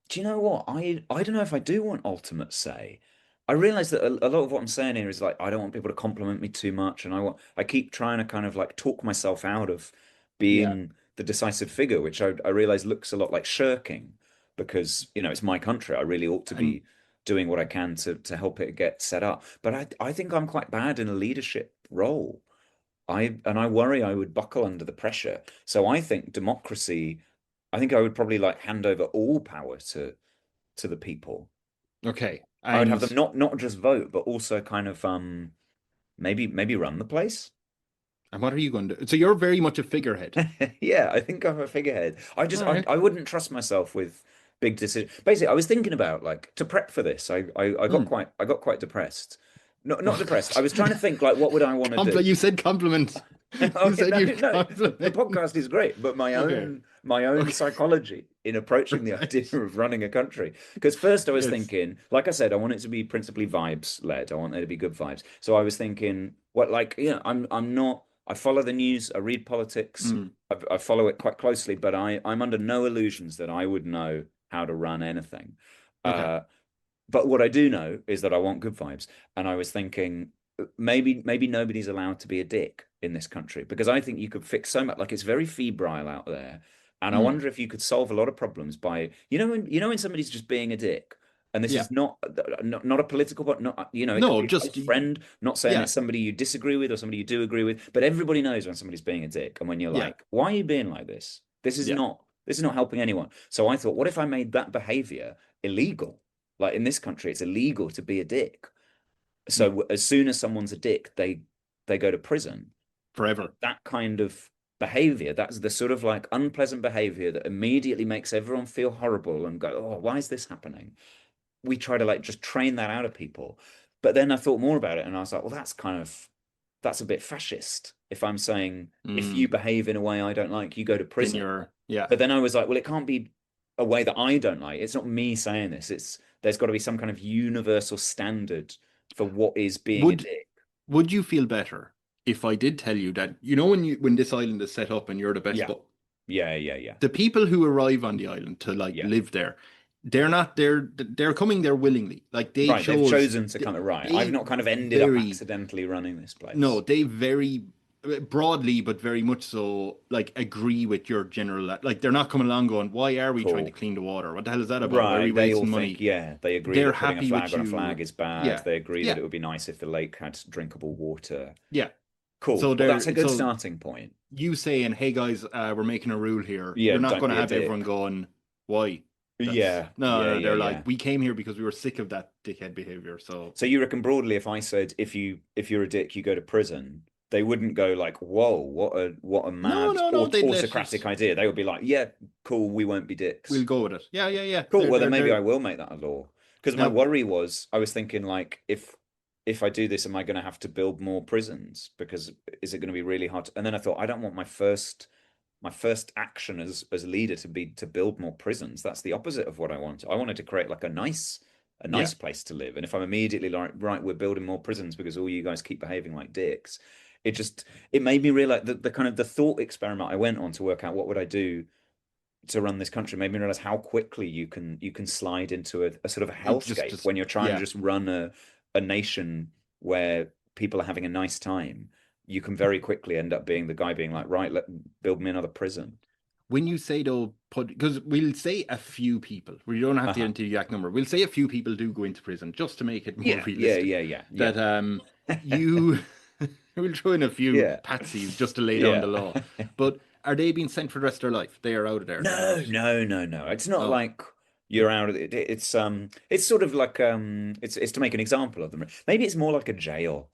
do you know what? I don't know if I do want ultimate say. I realize that a lot of what I'm saying here is like I don't want people to compliment me too much, and I keep trying to kind of like talk myself out of Yeah. being the decisive figure, which I realize looks a lot like shirking because it's my country. I really ought to And be doing what I can to help it get set up. But I think I'm quite bad in a leadership role. I worry I would buckle under the pressure. So I think democracy, I think I would probably like hand over all power to the people. okay. I would have them And not just vote, but also kind of maybe run the place. what are you going to do? So you're very much a figurehead. Yeah, I think I'm a figurehead. All right. I wouldn't trust myself with big decisions. Basically, I was thinking about like to prep for this. Hmm. I got quite depressed. Not depressed. I was trying to think like what would I want to do? You said compliment. Oh, You said no, you'd no. The compliment. podcast is great, but Okay. my own Okay. psychology in approaching the idea Right. of running a country. Because first I was Yes. thinking, like I said, I want it to be principally vibes led. I want there to be good vibes. So I was thinking, what like I'm not. I follow the news. I read politics. Mm. I follow it quite closely, but I'm under no illusions that I would know how to run anything. Okay. Uh, but what I do know is that I want good vibes. And I was thinking maybe nobody's allowed to be a dick in this country because I think you could fix so much. Like it's very febrile out there. And I Mm. wonder if you could solve a lot of problems by, when somebody's just being a dick. And this Yeah. is not a political, but not, it could No, be a close just friend, not saying yeah. it's somebody you disagree with or somebody you do agree with, but everybody knows when somebody's being a dick. And when you're Yeah. like, why are you being like this? Yeah. This is not helping anyone. So I thought, what if I made that behavior illegal? Like in this country, it's illegal to be a dick. Mm. So as soon as someone's a dick, they go to prison. Forever. That kind of behavior, that's the sort of like unpleasant behavior that immediately makes everyone feel horrible and go, oh, why is this happening? We try to like just train that out of people. But then I thought more about it and I was like, well, that's a bit fascist. If I'm saying if you Mm. behave in a way I don't like, you go to Then prison. you're yeah. But then I was like, well, it can't be a way that I don't like. It's not me saying this. There's got to be some kind of universal standard for what is being a Would dick. would you feel better if I did tell you that when this island is set up and you're the best Yeah. but Yeah, yeah, yeah. the people who arrive on the island to like Yeah. live there, they're coming there willingly. Like Right. They've chosen to come. Right. I've they not kind of ended up very accidentally running this no, place. they very broadly, but very much so, like agree with your general. Like they're not coming along going, "Why are we trying to Cool. clean the water? What the hell is that about? Why are we Right. They all wasting think, money?" yeah, they agree They're that putting a happy flag with on a you. flag is bad. Yeah, They agree that yeah, it would be nice if the lake had drinkable water. yeah. Cool. So Well, that's a they're good so starting point. you saying, "Hey guys, we're making a rule here." Yeah, You're not don't going to be a have everyone dick. going, "Why?" That's Yeah, no, yeah, no. yeah, They're yeah. like, "We came here because we were sick of that dickhead behavior." So So you reckon broadly, if I said if you're a dick, you go to prison, they wouldn't go like, "Whoa, what a no, mad no, no. They'd let autocratic it. idea." They would be like, "Yeah, cool, we won't be We'll dicks." go with it. Yeah, yeah, yeah. Cool. They're Well, then they're maybe I they're will make that a law. Because my now. worry was, I was thinking like, if I do this, am I going to have to build more prisons? Because is it going to be really hard? And then I thought, I don't want my first action as a leader to be to build more prisons. That's the opposite of what I want. I wanted to create like a Yeah, nice place to live. And if I'm immediately like, right, we're building more prisons because all you guys keep behaving like dicks, it made me realize that the kind of the thought experiment I went on to work out what would I do to run this country made me realize how quickly you can slide into a sort of a It hellscape just when you're trying to yeah. just run a nation where people are having a nice time. You can very quickly end up being the guy being like, right, build me another prison. When you say though, put because we'll say a few people. We don't have to get Uh-huh. into the exact number. We'll say a few people do go into prison just to make it more Yeah, yeah, realistic. yeah, yeah, That you we'll throw in a few yeah, patsies just to lay down the yeah. law. But are they being sent for the rest of their life? They are out of there. They're No, not. no, no, no. It's not Oh, like you're out of it. It's sort of like it's to make an example of them. Maybe it's more like a jail.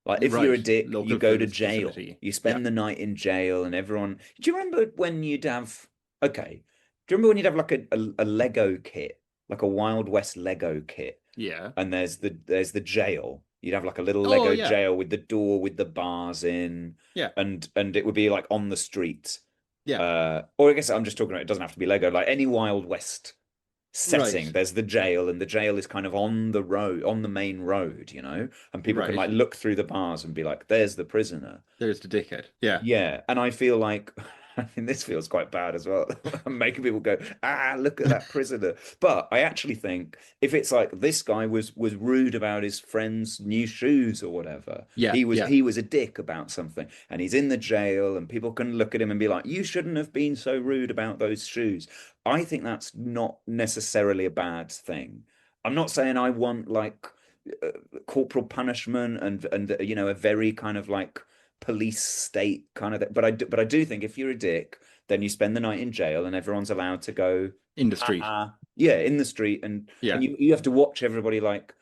Like if you're right. a dick, you Local go to jail. facility. You Yeah. spend the night in jail, and everyone. Do you remember when you'd have? Okay. Do you remember when you'd have like a Lego kit, like a Wild West Lego kit, Yeah. and there's the jail. You'd have like a little Oh Lego yeah. jail with the door with the bars in, Yeah. and it would be like on the street. Yeah. Or I guess I'm just talking about it doesn't have to be Lego, like any Wild West setting. Right. There's the jail, and the jail is kind of on the road, on the main road, and people can Right. like look through the bars and be like, there's the prisoner. There's the dickhead. Yeah. Yeah, and I feel like I mean this feels quite bad as well. I'm making people go, look at that prisoner. But I actually think if it's like this guy was rude about his friend's new shoes or whatever, Yeah. Yeah. he was a dick about something, and he's in the jail, and people can look at him and be like, you shouldn't have been so rude about those shoes. I think that's not necessarily a bad thing. I'm not saying I want like uh, corporal punishment and a very kind of like police state kind of thing. But I do think if you're a dick, then you spend the night in jail and everyone's allowed to go, In the street. yeah, in the street, and Yeah. you have to watch everybody like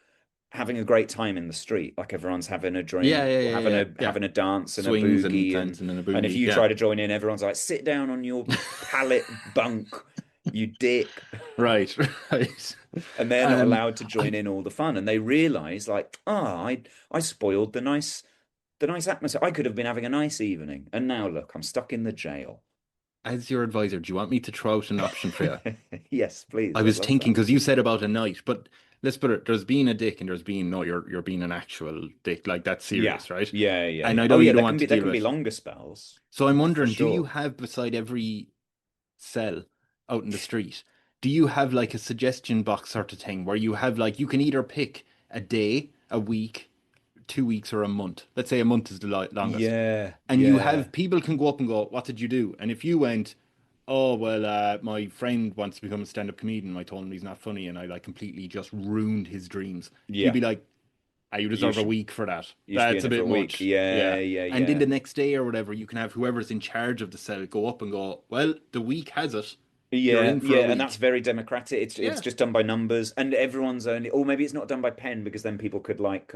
having a great time in the street, like everyone's having a Yeah. drink Yeah. or Yeah. having Yeah. a Yeah. having a dance and a Swings and boogie, dancing and a and if boogie. you Yeah. try to join in, everyone's like, sit down on your pallet bunk, you dick. Right. Right. And they're not Um, allowed to join I in all the fun, and they realize like, I spoiled the nice atmosphere. I could have been having a nice evening, and now look, I'm stuck in the jail. as your advisor, do you want me to throw out an option for you? Yes, please. I I'd was love thinking that. because you said about a night, but let's put it, there's being a dick and there's being no, you're being an actual dick. Like that's Yeah, serious, right? yeah, yeah, And yeah. I Oh know yeah, you don't there want can be to there deal can be with. longer spells So I'm for wondering, do you sure. have beside every cell out in the street, do you have like a suggestion box sort of thing where you have like you can either pick a day, a week, 2 weeks, or a month. Let's say a month is the longest. Yeah, And you yeah, have people can go up and go, "What did you do?" And if you went, "Oh well, my friend wants to become a stand-up comedian. I told him he's not funny, and I like completely just ruined his dreams." He'd yeah. be like, "You You deserve a should week for that. you should be That's in a it for bit a week. much." Yeah. Yeah, yeah, And then yeah. the next day or whatever, you can have whoever's in charge of the cell go up and go, "Well, the week has it. You're Yeah, in for a yeah, and that's week." very democratic. It's Yeah. just done by numbers, and everyone's only, or maybe it's not done by pen because then people could like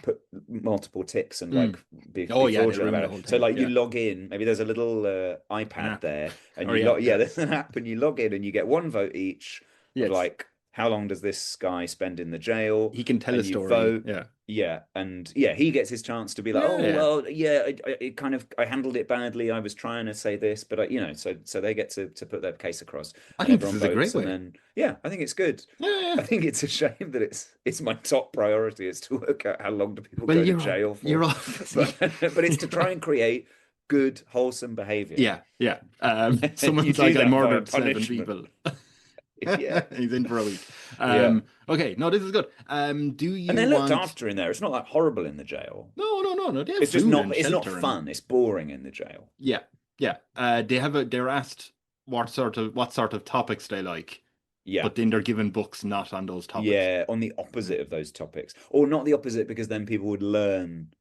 put multiple ticks and Mm. like be Oh yeah, they fraudulent ruin about the it. whole So thing. like you Yeah. log in, maybe there's a little An iPad app. there, and Oh yeah, yeah. there's an app, and you log in, and you get one vote each of Yes. like how long does this guy spend in the jail, He can tell a and you story. vote. Yeah. Yeah, and yeah, he gets his chance to be like, Yeah, oh yeah. well, yeah, it kind of I handled it badly. I was trying to say this, but so they get to put their case across, I and think this everyone is a great votes, and way. then yeah, I think it's good. Yeah, yeah. I think it's a shame that it's my top priority is to work out how long do people Well, go to jail you're for, obviously but it's to you're, try and create good, wholesome behavior, yeah, yeah. and you Someone's do like, I that via murdered seven punishment. people. Yeah, He's in for a week. yeah, Okay, no, this is good. Do and you they're looked want? after in there. It's not like horrible in the jail. No, no, no, no. They have It's just food not. and It's not shelter and fun. It's boring in the jail. yeah, yeah. They have a. They're asked what sort of topics they like, Yeah. but then they're given books not on those topics. Yeah, on the opposite of those topics, or not the opposite, because then people would learn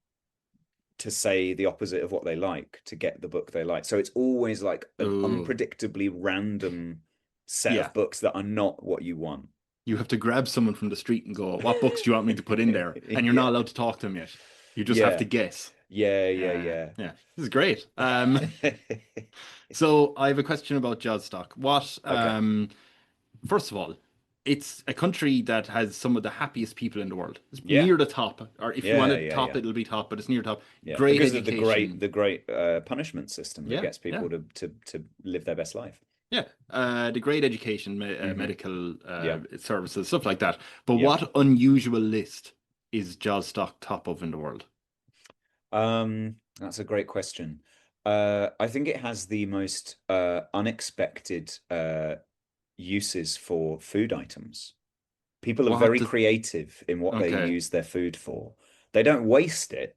to say the opposite of what they like to get the book they like. So it's always like an Oh, unpredictably random set yeah. of books that are not what you want. You have to grab someone from the street and go, "What books do you want me to put in there?" And you're not Yeah, allowed to talk to them yet. You just have to yeah, guess. yeah, yeah, Yeah, yeah. yeah. This is great. So I have a question about JozStock. Okay. First of all, it's a country that has some of the happiest people in the world. It's Yeah, near the top, or if you want yeah, to yeah, top, yeah, it'll be top, but it's near top. yeah. Great Because of the education. great punishment system that Yeah, gets yeah, people to live their best life. yeah. The great education, Hmm. medical Yeah, services, stuff like that. But yeah. what unusual list is JozStock top of in the world? That's a great question. I think it has the most unexpected uses for food items. People are What very the creative in what they okay. use their food for. They don't waste it.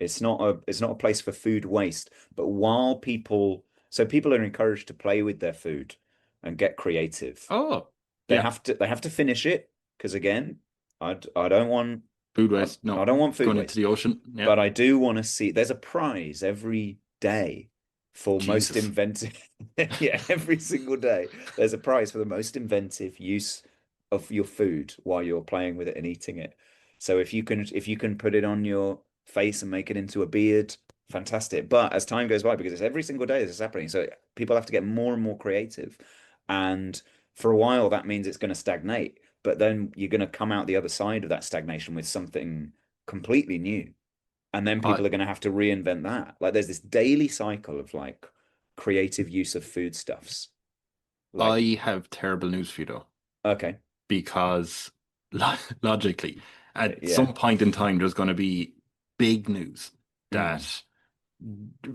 It's not a place for food waste. But while people are encouraged to play with their food and get creative. Oh, They yeah. have to finish it because again, I don't want Food I, waste. I No. don't want food Going into waste. the ocean. Yeah. But I do want to see there's a prize every day for most Jesus. inventive. Yeah, every single day there's a prize for the most inventive use of your food while you're playing with it and eating it. So if you can put it on your face and make it into a beard, fantastic. But as time goes by, because it's every single day this is happening, so people have to get more and more creative. And for a while that means it's going to stagnate, but then you're going to come out the other side of that stagnation with something completely new, and then I people are going to have to reinvent that. Like there's this daily cycle of like creative use of foodstuffs. Like, I have terrible news for you though, okay, because logically, at yeah, some point in time, there's going to be big news mm. that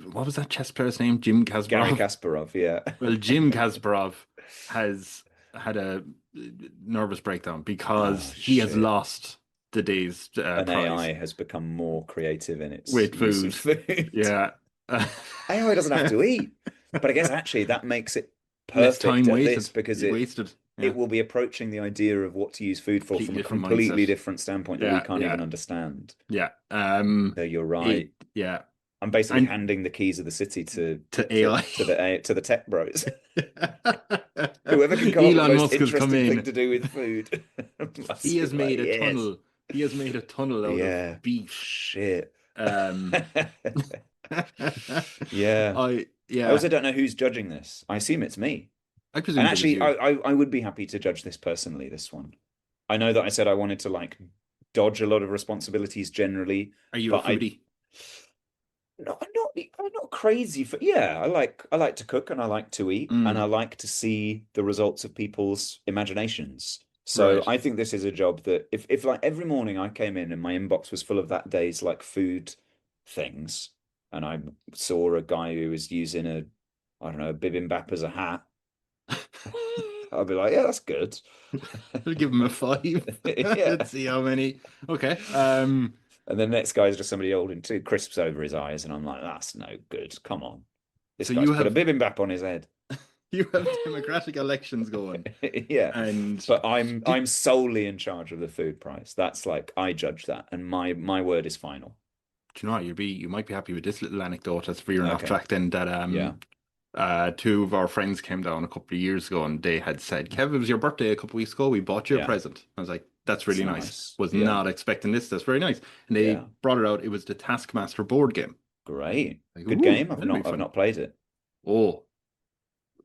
what was that chess player's name? Jim Gary Kasparov. Kasparov, yeah. Well, Jim Kasparov has had a nervous breakdown Oh because he has shit. lost the day's An prize AI has become more creative in its with use of food. food. Yeah. AI doesn't have to eat, but I guess actually that makes it Less perfect time at this wasted. because it Wasted. Yeah. it will be approaching the idea of what to use food for Completely from a different completely mindset. different standpoint that we Yeah, can't yeah, even understand. yeah. So you're It, right. yeah, I'm basically and handing the keys of the city to to to AI. to the tech bros. Whoever can come up with the Elon most Musk has come interesting thing in. to do with food He must be has like, made a yes, tunnel. He has made a tunnel out of yeah, beef. shit. Um, Yeah. I yeah, also don't know who's judging this. I assume it's me. I And presumed it was actually, you. I would be happy to judge this personally, this one. I know that I said I wanted to like dodge a lot of responsibilities generally, Are you a but foodie? no, I'm not crazy for yeah, I like to cook and I like to eat and I Mm, like to see the results of people's imaginations. So right. I think this is a job that if like every morning I came in and my inbox was full of that day's like food things and I saw a guy who was using I don't know, a bibimbap as a hat, I'd be like, yeah, that's good. I'll give him a five. Yeah. Let's see how many. Okay. And the next guy's just somebody holding two crisps over his eyes, and I'm like, that's no good. Come on. This So guy's put a bibimbap on his head. you have democratic elections going, Yeah. and But I'm did I'm solely in charge of the food price. That's like I judge that, and my word is final. do you know what? You might be happy with this little anecdote that's veering off Okay. track then that Yeah. two of our friends came down a couple of years ago and they had said, Kev, it was your birthday a couple of weeks ago. We bought you a Yeah. present. I was like, that's It's really nice. nice. Was Yeah. not expecting this. That's very nice. And they Yeah. brought it out. It was the Taskmaster board game. Great. Like, Good ooh, game. I've that'll be not I've fun. not played it. Oh,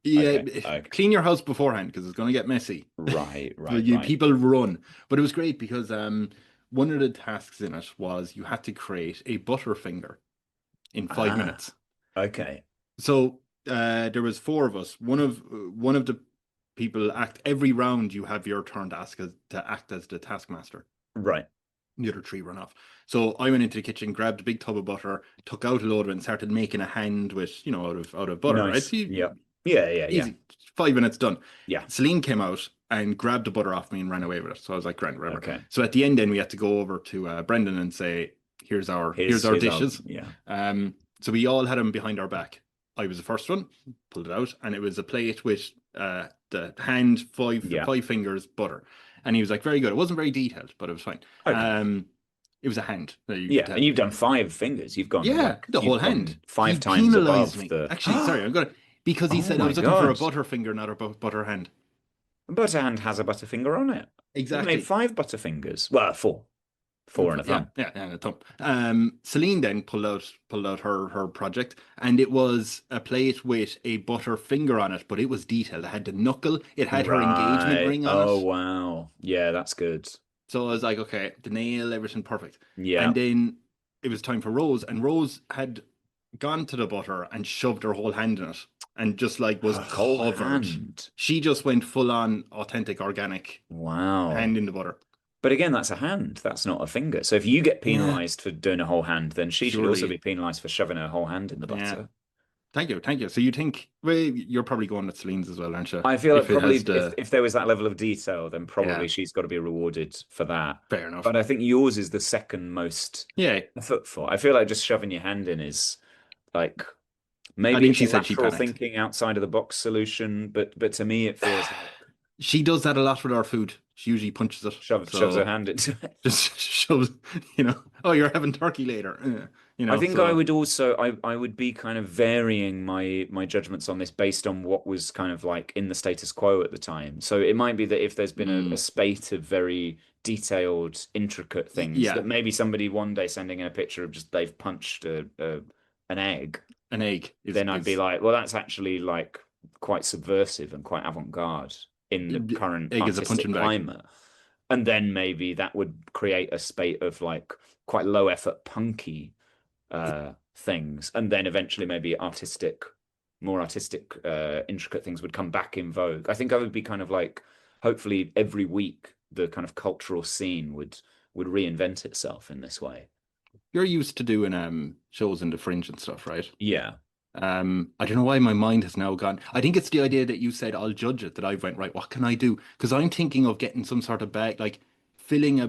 yeah. Okay. Okay. Clean your house beforehand because it's going to get messy. Right, But right, right. people run. But it was great because one of the tasks in it was you had to create a butterfinger in five Ah, minutes. okay. So there was four of us. One of the people act every round. You have your turn to act as the taskmaster. Right. The other three run off. So I went into the kitchen, grabbed a big tub of butter, took out a load of it, and started making a hand with out of butter. Right, Nice. Yep. Yeah, yeah, yeah. easy. 5 minutes done. Yeah. Celine came out and grabbed the butter off me and ran away with it. So I was like, grand, whatever. Okay. So at the end, then we had to go over to Brendan and say, here's our Here's our dishes. yeah. So we all had them behind our back. I was the first one, pulled it out, and it was a plate with the hand, Yeah. five fingers, butter. And he was like, very good. It wasn't very detailed, but it was fine. Okay. It was a hand that you could Yeah, tell. and you've done five fingers. You've gone Yeah, like the whole you've hand. gone five He times penalized above me. the Actually, sorry, I'm gonna because he Oh said I my was looking for a God. butterfinger, not a butter hand. Butterhand has a butterfinger on it. You've made Exactly. five butterfingers. Well, four. Four and a Yeah, thumb. yeah, yeah, a thumb. Celine then pulled out her project, and it was a plate with a butter finger on it, but it was detailed. It had the knuckle, it had her engagement Right. ring on Oh it. wow. Yeah, that's good. So I was like, okay, the nail, everything perfect. And Yeah. then it was time for Rose, and Rose had gone to the butter and shoved her whole hand in it, and just like was Her whole covered. hand. She just went full on authentic organic Wow. hand in the butter. But again, that's a hand. That's not a finger. So if you get Yeah, penalized for doing a whole hand, then she should also surely. be penalized for shoving her whole hand in the Yeah. butter. Thank you, thank you. So you think, well, you're probably going with Celine's as well, aren't you? I feel like If it probably has the, if there was that level of detail, then yeah, probably she's got to be rewarded for that. fair enough. But I think yours is the second most Yeah, footful. I feel like just shoving your hand in is like I maybe think it's she a said she lateral panicked. thinking outside of the box solution, but to me it feels like She does that a lot with our food. She usually punches it. shoves her So hand into it. just shows, oh, you're having turkey later. I think I So would also I would be kind of varying my judgments on this based on what was kind of like in the status quo at the time. So it might be that if there's been a mm, spate of very detailed, intricate things, yeah, that maybe somebody one day sending in a picture of just they've punched an egg, an egg then I'd be is like, well, that's actually like quite subversive and quite avant-garde in the current egg is a artistic punching bag. climate. And then maybe that would create a spate of like quite low effort punky things, and then eventually maybe more artistic, intricate things would come back in vogue. I think I would be kind of like, hopefully every week the kind of cultural scene would reinvent itself in this way. You're used to doing shows in the Fringe and stuff, right? Yeah. I don't know why my mind has now gone. I think it's the idea that you said I'll judge it that I went, right, what can I do? Because I'm thinking of getting some sort of bag, like filling a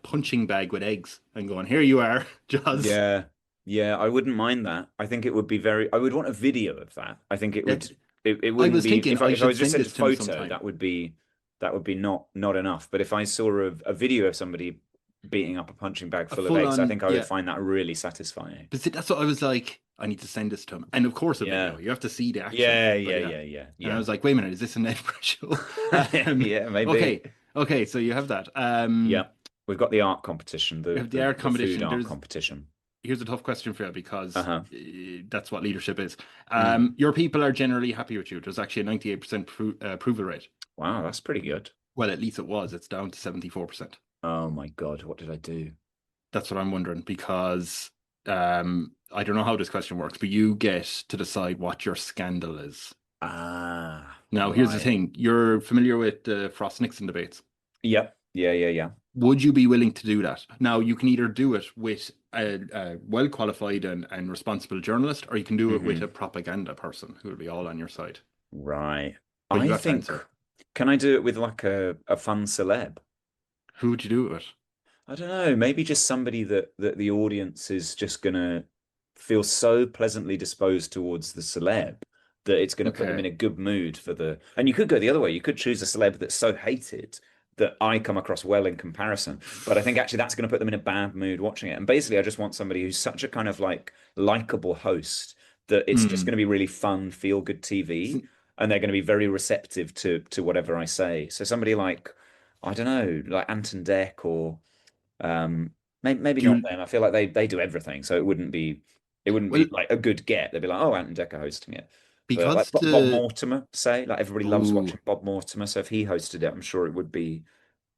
punching bag with eggs and going, here you are, Joz. Yeah. Yeah, I wouldn't mind that. I think it would be very, I would want a video of that. I think That it I wouldn't was be, thinking I if I should was just send sent a this to him photo, sometime. that would be not enough. But if I saw a video of somebody beating up a punching bag A full of full eggs, I on, think I would yeah. find that really satisfying. But see, that's what I was like. I need to send this to him. And of course, a video. Yeah. You have to see the action. Yeah, But yeah, yeah. yeah, yeah, And I yeah. was like, wait a minute, is this an Edinburgh show? Um, Yeah, maybe. okay. Okay. So you have that. Yeah. We've got the art competition, We have the art the food competition. art competition. Here's a tough question for you because Uh-huh. that's what leadership is. Mm. Your people are generally happy with you. There's actually a 98% approval rate. Wow, that's pretty good. Well, at least it was. It's down to 74%. Oh my God, what did I do? That's what I'm wondering because I don't know how this question works, but you get to decide what your scandal is. Ah, Now, here's the right. thing. You're familiar with the Frost-Nixon debates. Yep. Yeah, yeah, yeah. Would you be willing to do that? Now, you can either do it with a well-qualified and responsible journalist, or you can do it with a Hmm. propaganda person who will be all on your side. Right. But you I have to think, answer. can I do it with like a fun celeb? Who would you do it with? I don't know, maybe just somebody that the audience is just gonna feel so pleasantly disposed towards the celeb that it's gonna put them in Okay. a good mood for the. And you could go the other way. You could choose a celeb that's so hated that I come across well in comparison. But I think actually that's gonna put them in a bad mood watching it. And basically, I just want somebody who's such a kind of like likable host that it's just Hmm. gonna be really fun, feel good TV, and they're gonna be very receptive to whatever I say. So somebody like, I don't know, like Anton Deck or maybe Do not you, them. I feel like they do everything, so it wouldn't well, be like a good get. They'd be like, oh, Ant and Decker hosting it. But like because Bob the, Mortimer, say, like everybody loves ooh, watching Bob Mortimer. So if he hosted it, I'm sure it would be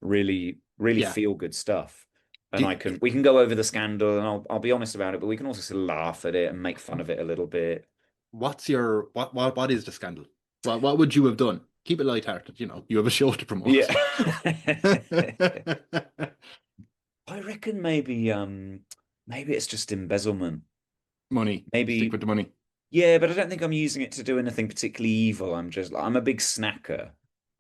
really, really yeah. feel good stuff. And Do, we can go over the scandal and I'll be honest about it, but we can also sort of laugh at it and make fun of it a little bit. what is the scandal? What would you have done? Keep it lighthearted, you have a show to Yeah. promote. I reckon maybe it's just embezzlement. Money. Stick Maybe with the money. Yeah, but I don't think I'm using it to do anything particularly evil. I'm a big snacker.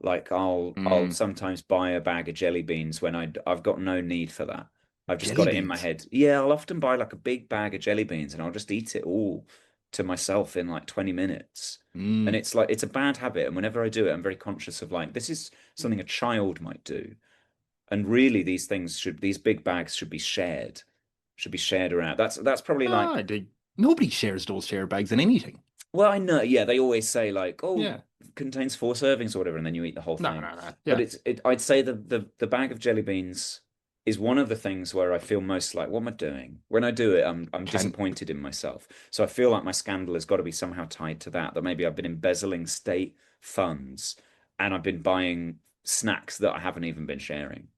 Like I'll Mm, sometimes buy a bag of jelly beans when I've got no need for that. I've just jelly got it in my beans. head. Yeah, I'll often buy like a big bag of jelly beans and I'll just eat it all to myself in like 20 minutes. And Mm. it's like it's a bad habit. And whenever I do it, I'm very conscious of like this is something a child might do. And really these big bags should be shared around. That's probably like Nobody shares those share bags in anything. well, I know, yeah, they always say like, oh, Yeah. contains 4 servings or whatever, and then you eat the whole No, thing. no, no. But Yeah. I'd say the bag of jelly beans is one of the things where I feel most like, what am I doing? When I do it, I'm Can disappointed in myself. So I feel like my scandal has got to be somehow tied to that, that maybe I've been embezzling state funds and I've been buying snacks that I haven't even been sharing.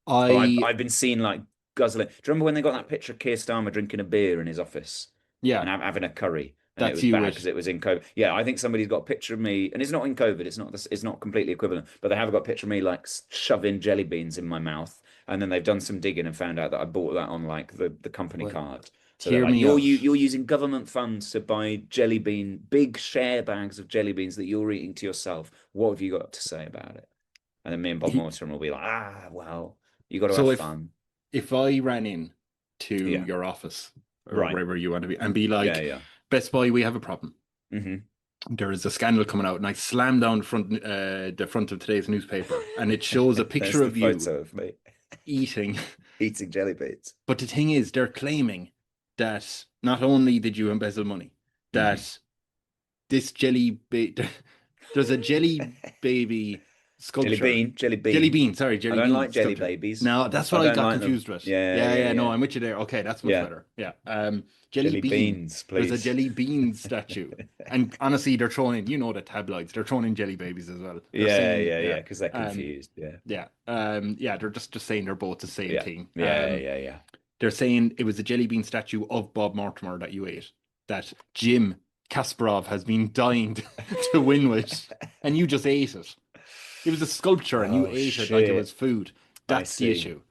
Or I I've been seen like guzzling. Do you remember when they got that picture of Keir Starmer drinking a beer in his office yeah, and having a curry? And it that's was you bad with because it was in COVID. Yeah, I think somebody's got a picture of me, and it's not in COVID. It's not completely equivalent, but they have got a picture of me like shoving jelly beans in my mouth, and then they've done some digging and found out that I bought that on like the company well, card. So they're Hear like, me out. you're using government funds to buy big share bags of jelly beans that you're eating to yourself. What have you got to say about it? And then me and Bob He- Mortimer will be like, well, you got to have so fun. if I ran in to Yeah. your office or Right. wherever you want to be and be like, Yeah. Best Buy, we have a problem. Hmm. There is a scandal coming out, and I slam down the front of today's newspaper, and it shows a There's picture the of you photo of me eating. eating jelly beans. But the thing is, they're claiming that not only did you embezzle money, that this there's a jelly baby sculpture. Jelly Jelly bean. bean, sorry, I jelly don't bean like jelly sculpture. babies. No, that's I what I don't got like them. confused with. Yeah. No, I'm with you there. Okay, that's much Yeah. better. Yeah. Jelly beans, There's a please. jelly bean statue. And honestly, they're throwing in, the tabloids, they're throwing in jelly babies as well. They're saying, Because they're confused. they're just saying they're both the same thing. Yeah. They're saying it was a jelly bean statue of Bob Mortimer that you ate, that Jim Kasparov has been dying to win with, and you just ate it. It was a sculpture, and you ate it like it was food. That's the issue.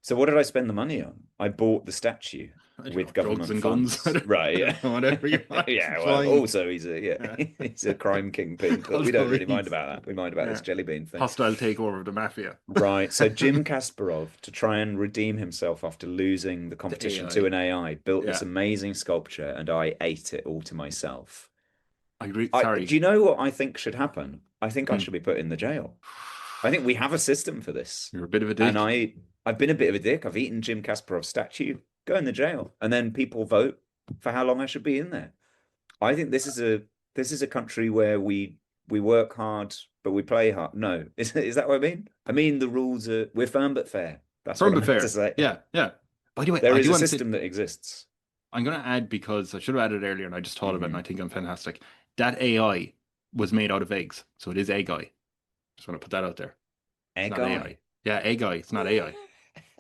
So what did I spend the money on? I bought the statue with government drugs and funds. guns. Right, yeah. Whatever you want. Yeah, well, also he's a crime kingpin, but we don't really mind about that. We mind about this jelly bean thing. Hostile takeover of the mafia. Right. So Jim Kasparov, to try and redeem himself after losing the competition to an AI, built this amazing sculpture, and I ate it all to myself. Sorry. Do you know what I think should happen? I think I should be put in the jail. I think we have a system for this. You're a bit of a dick. And I've been a bit of a dick. I've eaten Jim Kasparov's statue. Go in the jail. And then people vote for how long I should be in there. I think this is a country where we work hard, but we play hard. No. Is that what I mean? I mean the rules we're firm but fair. That's firm what I meant to say. Yeah. By the way, there is a system that exists. I'm going to add, because I should have added earlier and I just thought of it and I think I'm fantastic. That AI was made out of eggs. So it is egg eye. Just want to put that out there. Egg eye? AI. Yeah, egg eye. It's not AI.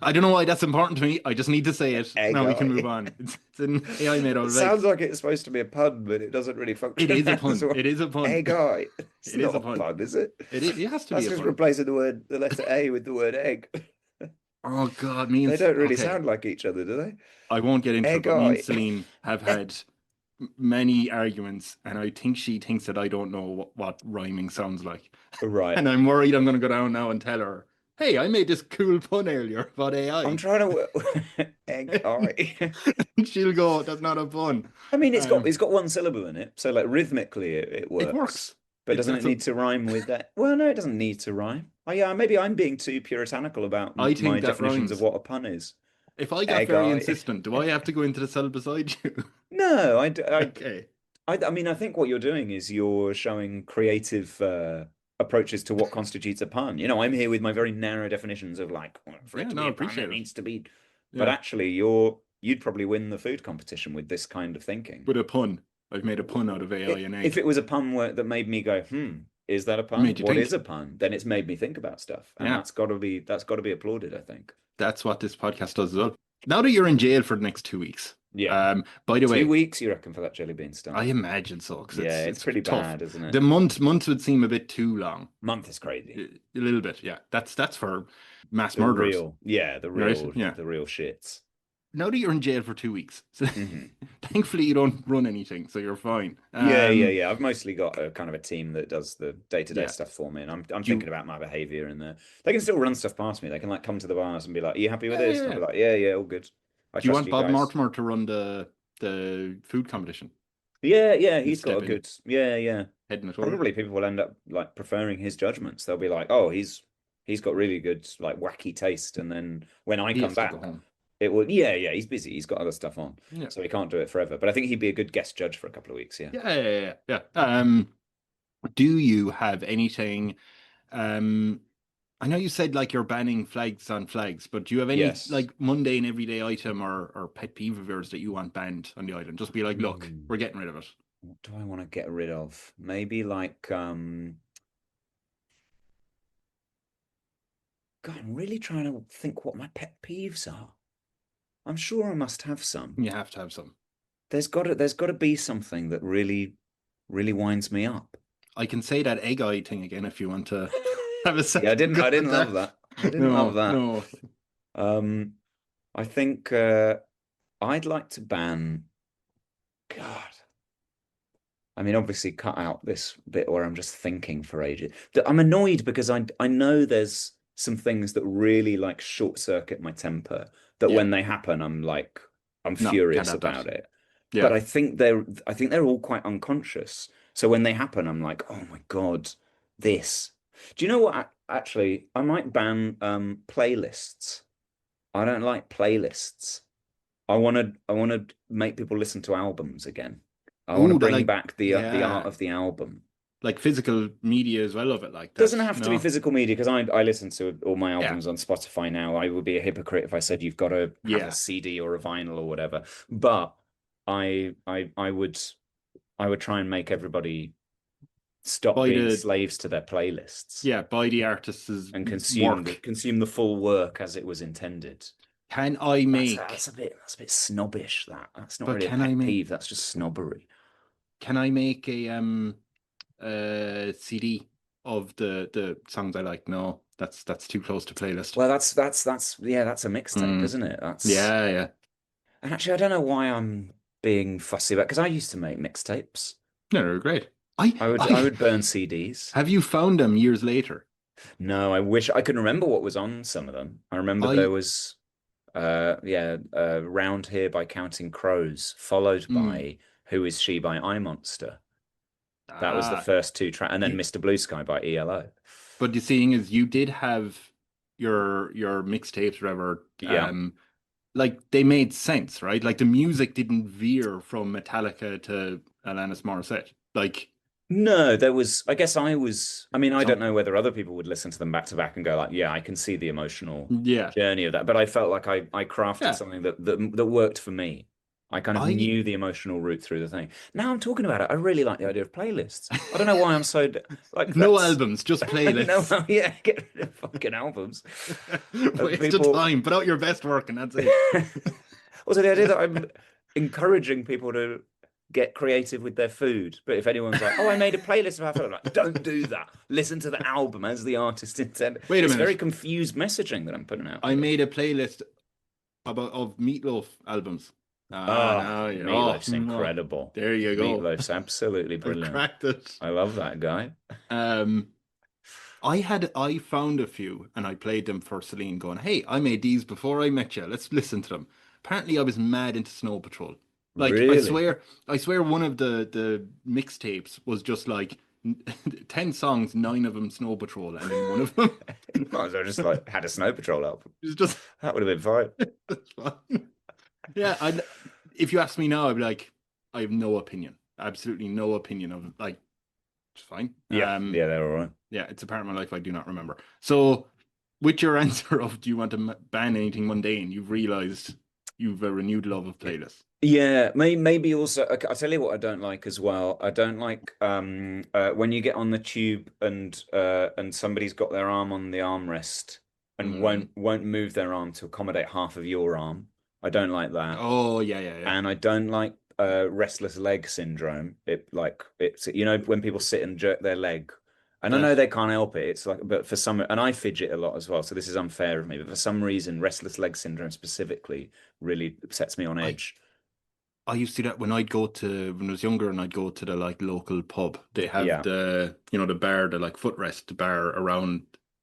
I don't know why that's important to me. I just need to say it. Now we can move on. It's an AI made out of eggs. Sounds like it's supposed to be a pun, but it doesn't really function. It is a pun. It is a pun. Egg eye. It is a pun, is it? It has to be That's a just pun. replacing the letter A with the word egg. Oh God, me and they don't really sound like each other, do they? I won't get into egg it, but me eye. and Celine have had many arguments, and I think she thinks that I don't know what rhyming sounds like. Right. And I'm worried I'm going to go down now and tell her, hey, I made this cool pun earlier about AI. I'm trying to egg eye. She'll go, that's not a pun. I mean, it's got one syllable in it, so like rhythmically it works. It works. But doesn't it need to rhyme with that? Well, no, it doesn't need to rhyme. Oh, yeah, maybe I'm being too puritanical about my definitions of what a pun is. If I get very insistent, do I have to go into the cell beside you? No, okay. I mean, I think what you're doing is you're showing creative approaches to what constitutes a pun. You know, I'm here with my very narrow definitions of like, for it to be a pun, it needs to be. But actually, you'd probably win the food competition with this kind of thinking. With a pun. I've made a pun out of AI and egg. If it was a pun that made me go, is that a pun? What is a pun? Then it's made me think about stuff. And that's got to be applauded, I think. That's what this podcast does as well. Now that you're in jail for the next 2 weeks. Yeah. By the way, 2 weeks, you reckon, for that jelly bean stuff? I imagine so. Yeah, it's pretty tough. bad, isn't it? The months would seem a bit too long. Month is crazy. A little bit, yeah. That's for mass murderers. The real shits. Now that you're in jail for 2 weeks, so thankfully you don't run anything, so you're fine. Yeah. I've mostly got a kind of a team that does the day-to-day stuff for me, and I'm thinking about my behavior in there. They can still run stuff past me. They can like come to the bars and be like, "Are you happy with this?" And I'll be like, "Yeah, all good." Do you want Bob Mortimer to run the food competition? Yeah, he's got a good heading it over. Probably people will end up like preferring his judgments. They'll be like, "Oh, he's got really good like wacky taste," and then when I come back. It will, he's busy. He's got other stuff on, so he can't do it forever. But I think he'd be a good guest judge for a couple of weeks. Yeah. Do you have anything? I know you said like you're banning flags on flags, but do you have any like mundane everyday item or pet peeve of yours that you want banned on the island? Just be like, look, we're getting rid of it. What do I want to get rid of? Maybe like God, I'm really trying to think what my pet peeves are. I'm sure I must have some. You have to have some. There's got to be something that really, really winds me up. I can say that egg eye thing again if you want to have a second. Yeah, I didn't love that. I didn't love that. No. I think I'd like to ban. God. I mean, obviously, cut out this bit where I'm just thinking for ages. I'm annoyed because I know there's some things that really like short circuit my temper. That Yeah. when they happen, I'm No, can't furious have that. about it. Yeah. But I think they're all quite unconscious. So when they happen, I'm like, oh my God, this. Do you know what? Actually, I might ban playlists. I don't like playlists. I want to make people listen to albums again. I want to Oh, that bring like, back the art yeah, of the album. like physical media as well of it like that. Doesn't have to be No. physical media because I listen to all my Yeah. albums on Spotify now. I would be a hypocrite if I said you've got to have a Yeah. CD or a vinyl or whatever. But I would try and make everybody stop By being the slaves to their playlists yeah, by the artist's and consume the work. consume the full work as it was intended. Can I That's make that's a bit that's a bit snobbish. That's not but really a can I pet make peeve. That's just snobbery. can I make a CD of the songs I like? No, that's too close to playlist. Well, that's a mixtape, Mm, isn't it? That's yeah, yeah. and actually I don't know why I'm being fussy about because I used to make mixtapes. No, they're great. I I I would burn CDs. have you found them years later? No, I wish I could remember what was on some of them. I remember there I was Round Here by Counting Crows, followed mm, by Who Is She by I Monster. That was the ah first two tracks, and then you Mr. Blue Sky by ELO. but the thing is you did have your mixtapes, whatever, Yeah. like they made sense, right? Like the music didn't veer from Metallica to Alanis Morissette. Like No, there was, I guess I mean, I don't some, know whether other people would listen to them back to back and go like, yeah, I can see the emotional yeah, journey of that. But I felt like I crafted yeah. something that worked for me. I kind of I knew the emotional route through the thing. Now I'm talking about it. I really like the idea of playlists. I don't know why I'm so like no that's albums, just no, playlists. yeah, get rid of fucking albums. Waste of People time. Put out your best work, and that's it. also the idea that I'm encouraging people to get creative with their food. But if anyone's like, "Oh, I made a playlist of our food," I'm like, "Don't do that. Listen to the album as the artist intended." Wait a It's very minute. confused messaging that I'm putting out I here. made a playlist about of Meatloaf albums. Ah, Oh, no, yeah. Oh, Meatloaf's no. incredible. There you go. Meatloaf's absolutely I've brilliant. cracked it. I love that guy. Um, I found a few and I played them for Celine going, hey, I made these before I met you. Let's listen to them. Apparently I was mad into Snow Patrol. Like Really? I swear one of the mixtapes was just like 10 songs, nine of them Snow Patrol, and then one of them Might as well just like had a Snow Patrol album. was just That would have been fine. it's fun. Yeah, if you ask me now, I'd be like, I have no opinion. Absolutely no opinion of it. Like, it's fine. Yeah, yeah, they're all right. Yeah, it's a part of my life I do not remember. So, with your answer of do you want to ban anything mundane, you've realized you've a renewed love of playlists. Yeah, maybe also okay, I'll tell you what I don't like as well. I don't like when you get on the tube and somebody's got their arm on the armrest and Mm. won't move their arm to accommodate half of your arm. I don't like that. Oh, yeah, yeah, yeah. And I don't like restless leg syndrome. It's when people sit and jerk their leg. And I That know they can't help it. It's like, but for some, and I fidget a lot as well. So this is unfair of me. But for some reason, restless leg syndrome specifically really sets me on I edge. I used to do that when I was younger and I'd go to the like local pub. They have Yeah, the bar, the like footrest bar around,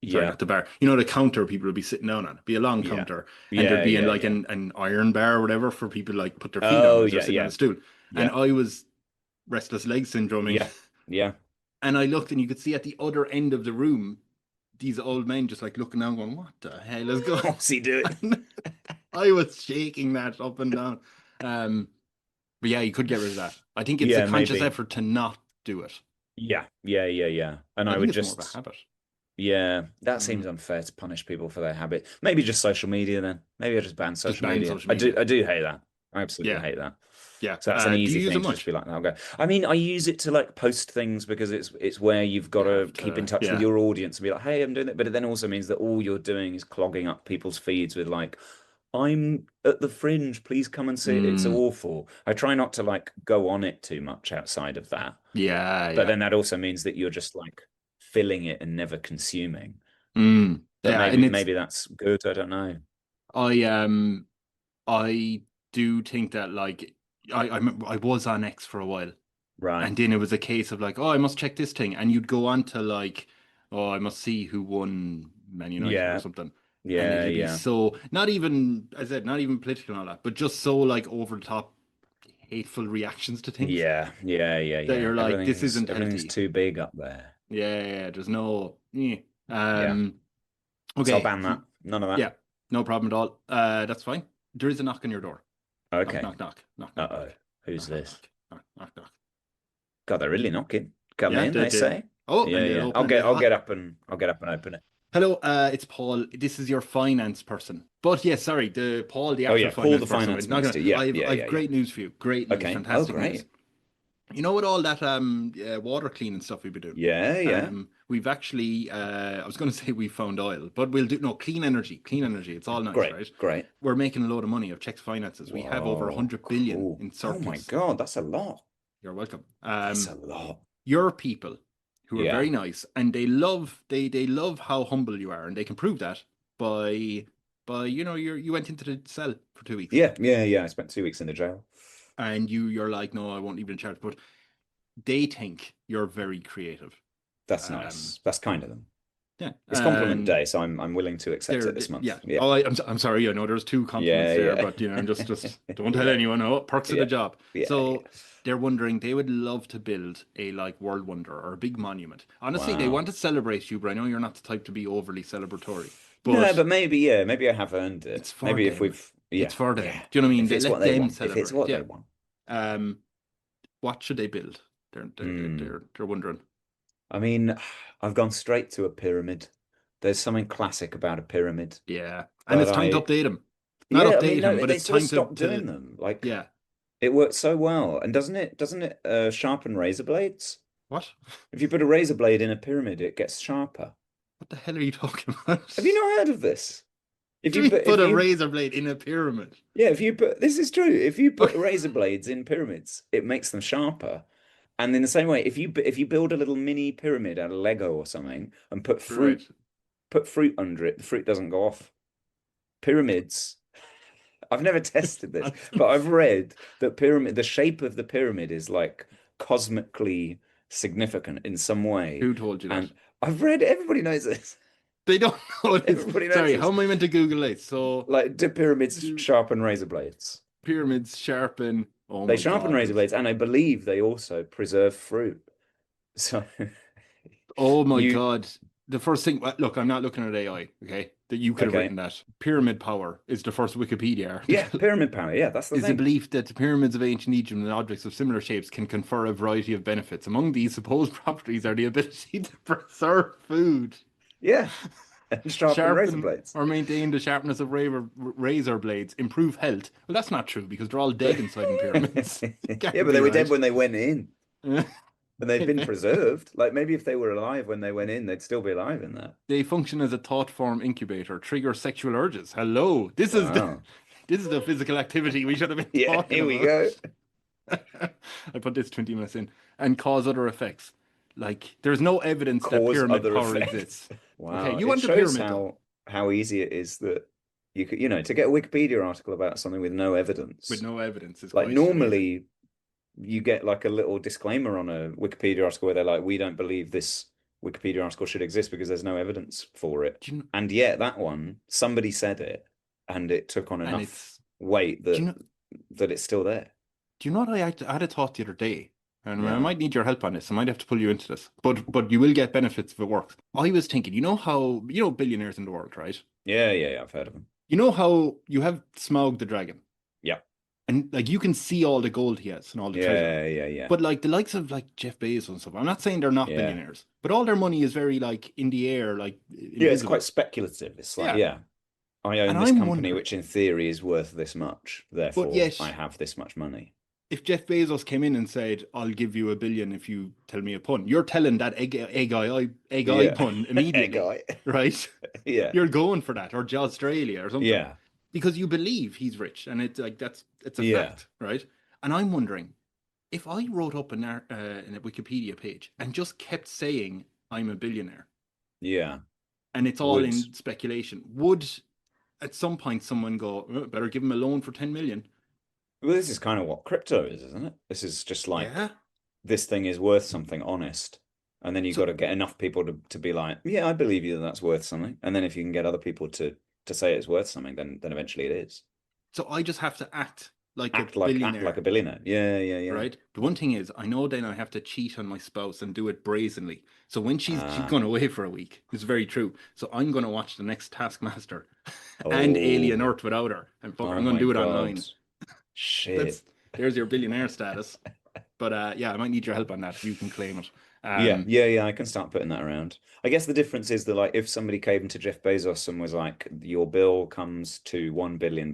sorry, yeah, not the bar, the counter people would be sitting down on. It'd be a long yeah, counter and there'd yeah, be in yeah, like yeah. an iron bar or whatever for people to like put their feet on Oh as they're yeah, sitting on a yeah, stool. And yeah, I was restless leg syndroming yeah, yeah. and I looked and you could see at the other end of the room, these old men just like looking down going, what the hell is going What's he doing? on? I was shaking that up and down. Um, but yeah, you could get rid of that. I think it's a Yeah, conscious maybe. effort to not do it. Yeah, yeah, yeah, yeah. And I I think would it's more of a just habit. Yeah, that Mm. seems unfair to punish people for their habit. Maybe just social media then. Maybe I just ban Just social ban media. social I do media. I do hate that. I absolutely Yeah, hate that. yeah. So that's an Do easy you use it thing to just much? be like, okay. I mean, I use it to like post things because it's where you've got You to have keep in to, touch with yeah. your audience and be like, hey, I'm doing it. But it then also means that all you're doing is clogging up people's feeds with like, I'm at the Fringe, please come and see it. It's Mm, awful. I try not to like go on it too much outside of that. yeah, But yeah. then that also means that you're just like filling it and never consuming. But Yeah, and maybe it's maybe that's good. I don't know. I I do think that like I remember I was on X for a while, Right. and then it was a case of like, oh, I must check this thing, and you'd go on to like, oh, I must see who won Man United or Yeah. something, and Yeah. it'll be Yeah. so not even, as I said, not even political and all that, but just so like over the top, hateful reactions to things Yeah. Yeah. Yeah. that Yeah. you're like, this isn't Everything's healthy. too big up there. Yeah, yeah, there's no, Yeah. So I'll okay, ban that. None of that. yeah, no problem at all. That's fine. There is a knock on your door. Knock, Okay. knock, knock, knock, knock, Uh-oh. knock, Who's knock, knock, this? knock, knock, knock, knock. God, they're really knocking. Come Yeah, in, they say. Oh, Yeah, and they'll yeah. open and they'll I'll get up and open it. hello, it's Paul. This is your finance person. But yes, sorry, the Paul, the Oh actual yeah, Paul finance the person. finance Not gonna, minister. Yeah, I've yeah. great news for you. Great news, Okay. Oh, fantastic news. great. You know what all that water cleaning stuff we've been doing? Yeah, yeah. We've actually I was gonna say we found oil, but we'll do no clean energy. Clean energy. It's all nice, right? Great. We're making a load of money. I've checked finances. We have over Whoa, 100 billion cool. in Oh my surplus. God, that's a lot. You're welcome. That's a lot. Your people who are Yeah. very nice and they love how humble you are, and they can prove that by you went into the cell for 2 weeks. Yeah. I spent 2 weeks in the jail. And you're like, no, I won't even charge, but they think you're very creative. That's nice. That's kind of them. Yeah, It's compliment day, so I'm willing to accept it this month. Yeah. Yeah. Oh, I'm sorry. I know there's 2 compliments there, but I'm just don't tell anyone. Oh, perks of the job. So they're wondering, they would love to build a like world wonder or a big monument. Honestly, they want to celebrate you, but I know you're not the type to be overly celebratory. But no, but maybe I have earnred it. it's for Maybe them. if we've It's for them. Do you know what I mean? If it's Let what they them want. celebrate. If it's what they want. What should they build? They're wondering. I mean, I've gone straight to a pyramid. There's something classic about a pyramid. Yeah, and it's time to update them. Not Yeah, I update mean, no, him, but they it's sort time of stopped to doing them. Like, yeah. it works so well. And doesn't it sharpen razor blades? What? If you put a razor blade in a pyramid, it gets sharper. What the hell are you talking about? Have you not heard of this? If you put a razor blade in a pyramid. Yeah, this is true. If you put razor blades in pyramids, it makes them sharper. And in the same way, if you build a little mini pyramid out of Lego or something and put fruit under it, the fruit doesn't go off. Pyramids. I've never tested this, but I've read that the shape of the pyramid is like cosmically significant in some way. Who told you that? And I've read, everybody knows this. They don't know this. Everybody knows Sorry, this. how am I meant to Google it? So, like, do pyramids sharpen razor blades? Pyramids sharpen. Oh They my sharpen God. razor blades, and I believe they also preserve fruit. So, oh my God. The first thing, look, I'm not looking at AI, okay? That you could have written that. Pyramid power is the first Wikipedia article. Yeah, pyramid power. Yeah, that's the thing. Is the belief that the pyramids of ancient Egypt and objects of similar shapes can confer a variety of benefits. Among these supposed properties are the ability to preserve food. Yeah. And sharpen razor blades. Or maintain the sharpness of razor blades, improve health. Well, that's not true because they're all dead inside the pyramids. Yeah, but they were dead when they went in. And they've been preserved. Like, maybe if they were alive when they went in, they'd still be alive in there. They function as a thought form incubator, trigger sexual urges. Hello. This is the physical activity we should have been talking about. Here we go. I put this 20 minutes in. And cause other effects. Like, there's no evidence that pyramid power exists. Wow. Okay, you want the pyramid. How easy it is that you could, to get a Wikipedia article about something with no evidence. With no evidence is like normally you get like a little disclaimer on a Wikipedia article where they're like, we don't believe this Wikipedia article should exist because there's no evidence for it. And yet that one, somebody said it and it took on enough weight that it's still there. Do you know what I had a thought the other day? And I might need your help on this. I might have to pull you into this. But you will get benefits if it works. I was thinking, how billionaires in the world, right? Yeah, I've heard of them. You know how you have Smaug the dragon? Yeah. And like you can see all the gold he has and all the treasure. Yeah. But like the likes of like Jeff Bezos and stuff, I'm not saying they're not billionaires, but all their money is very like in the air, like invisible. It's quite speculative. It's like, I own this company which in theory is worth this much, therefore I have this much money. If Jeff Bezos came in and said, I'll give you $1 billion if you tell me a pun, you're telling that egg eye pun immediately. Right? Yeah. You're going for that, or JozStralia or something. Yeah. Because you believe he's rich, and it's like it's a fact, right? And I'm wondering, if I wrote up in a Wikipedia page and just kept saying I'm a billionaire, and it's all in speculation, would at some point someone go, better give him a loan for 10 million? Well, this is kind of what crypto is, isn't it? This is just like Yeah. this thing is worth something honest. And then you've got So to get enough people to be like, yeah, I believe you that that's worth something. And then if you can get other people to say it's worth something, then eventually it is. so I just have to act like a Act like a billionaire, billionaire. Yeah, yeah, yeah. right? The one thing is, I know then I have to cheat on my spouse and do it brazenly. So when she's Uh, gone away for a week, it's very true. So I'm going to watch the next Taskmaster and Alien oh, Earth without her, and fuck, her, oh I'm going to my do it God. online. Shit. That's There's your billionaire status. But yeah, I might need your help on that if you can claim it. Yeah, yeah, yeah. I can start putting that around. I guess the difference is that like if somebody came to Jeff Bezos and was like, your bill comes to £1 billion,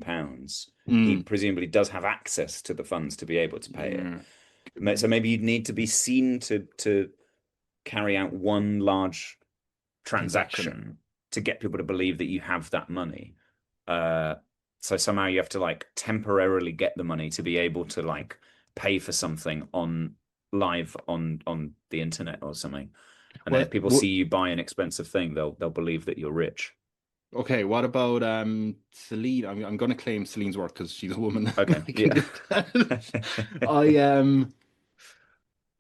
he mm, presumably does have access to the funds to be able to pay it. yeah, So maybe you'd need to be seen to carry out one large transaction. transaction to get people to believe that you have that money. Uh, so somehow you have to like temporarily get the money to be able to like pay for something on live on the internet or something. And then Well, if people see you buy an expensive thing, they'll believe that you're rich. okay, what about Celine? I'm going to claim Celine's work because she's a woman. Okay, I can yeah. do that. I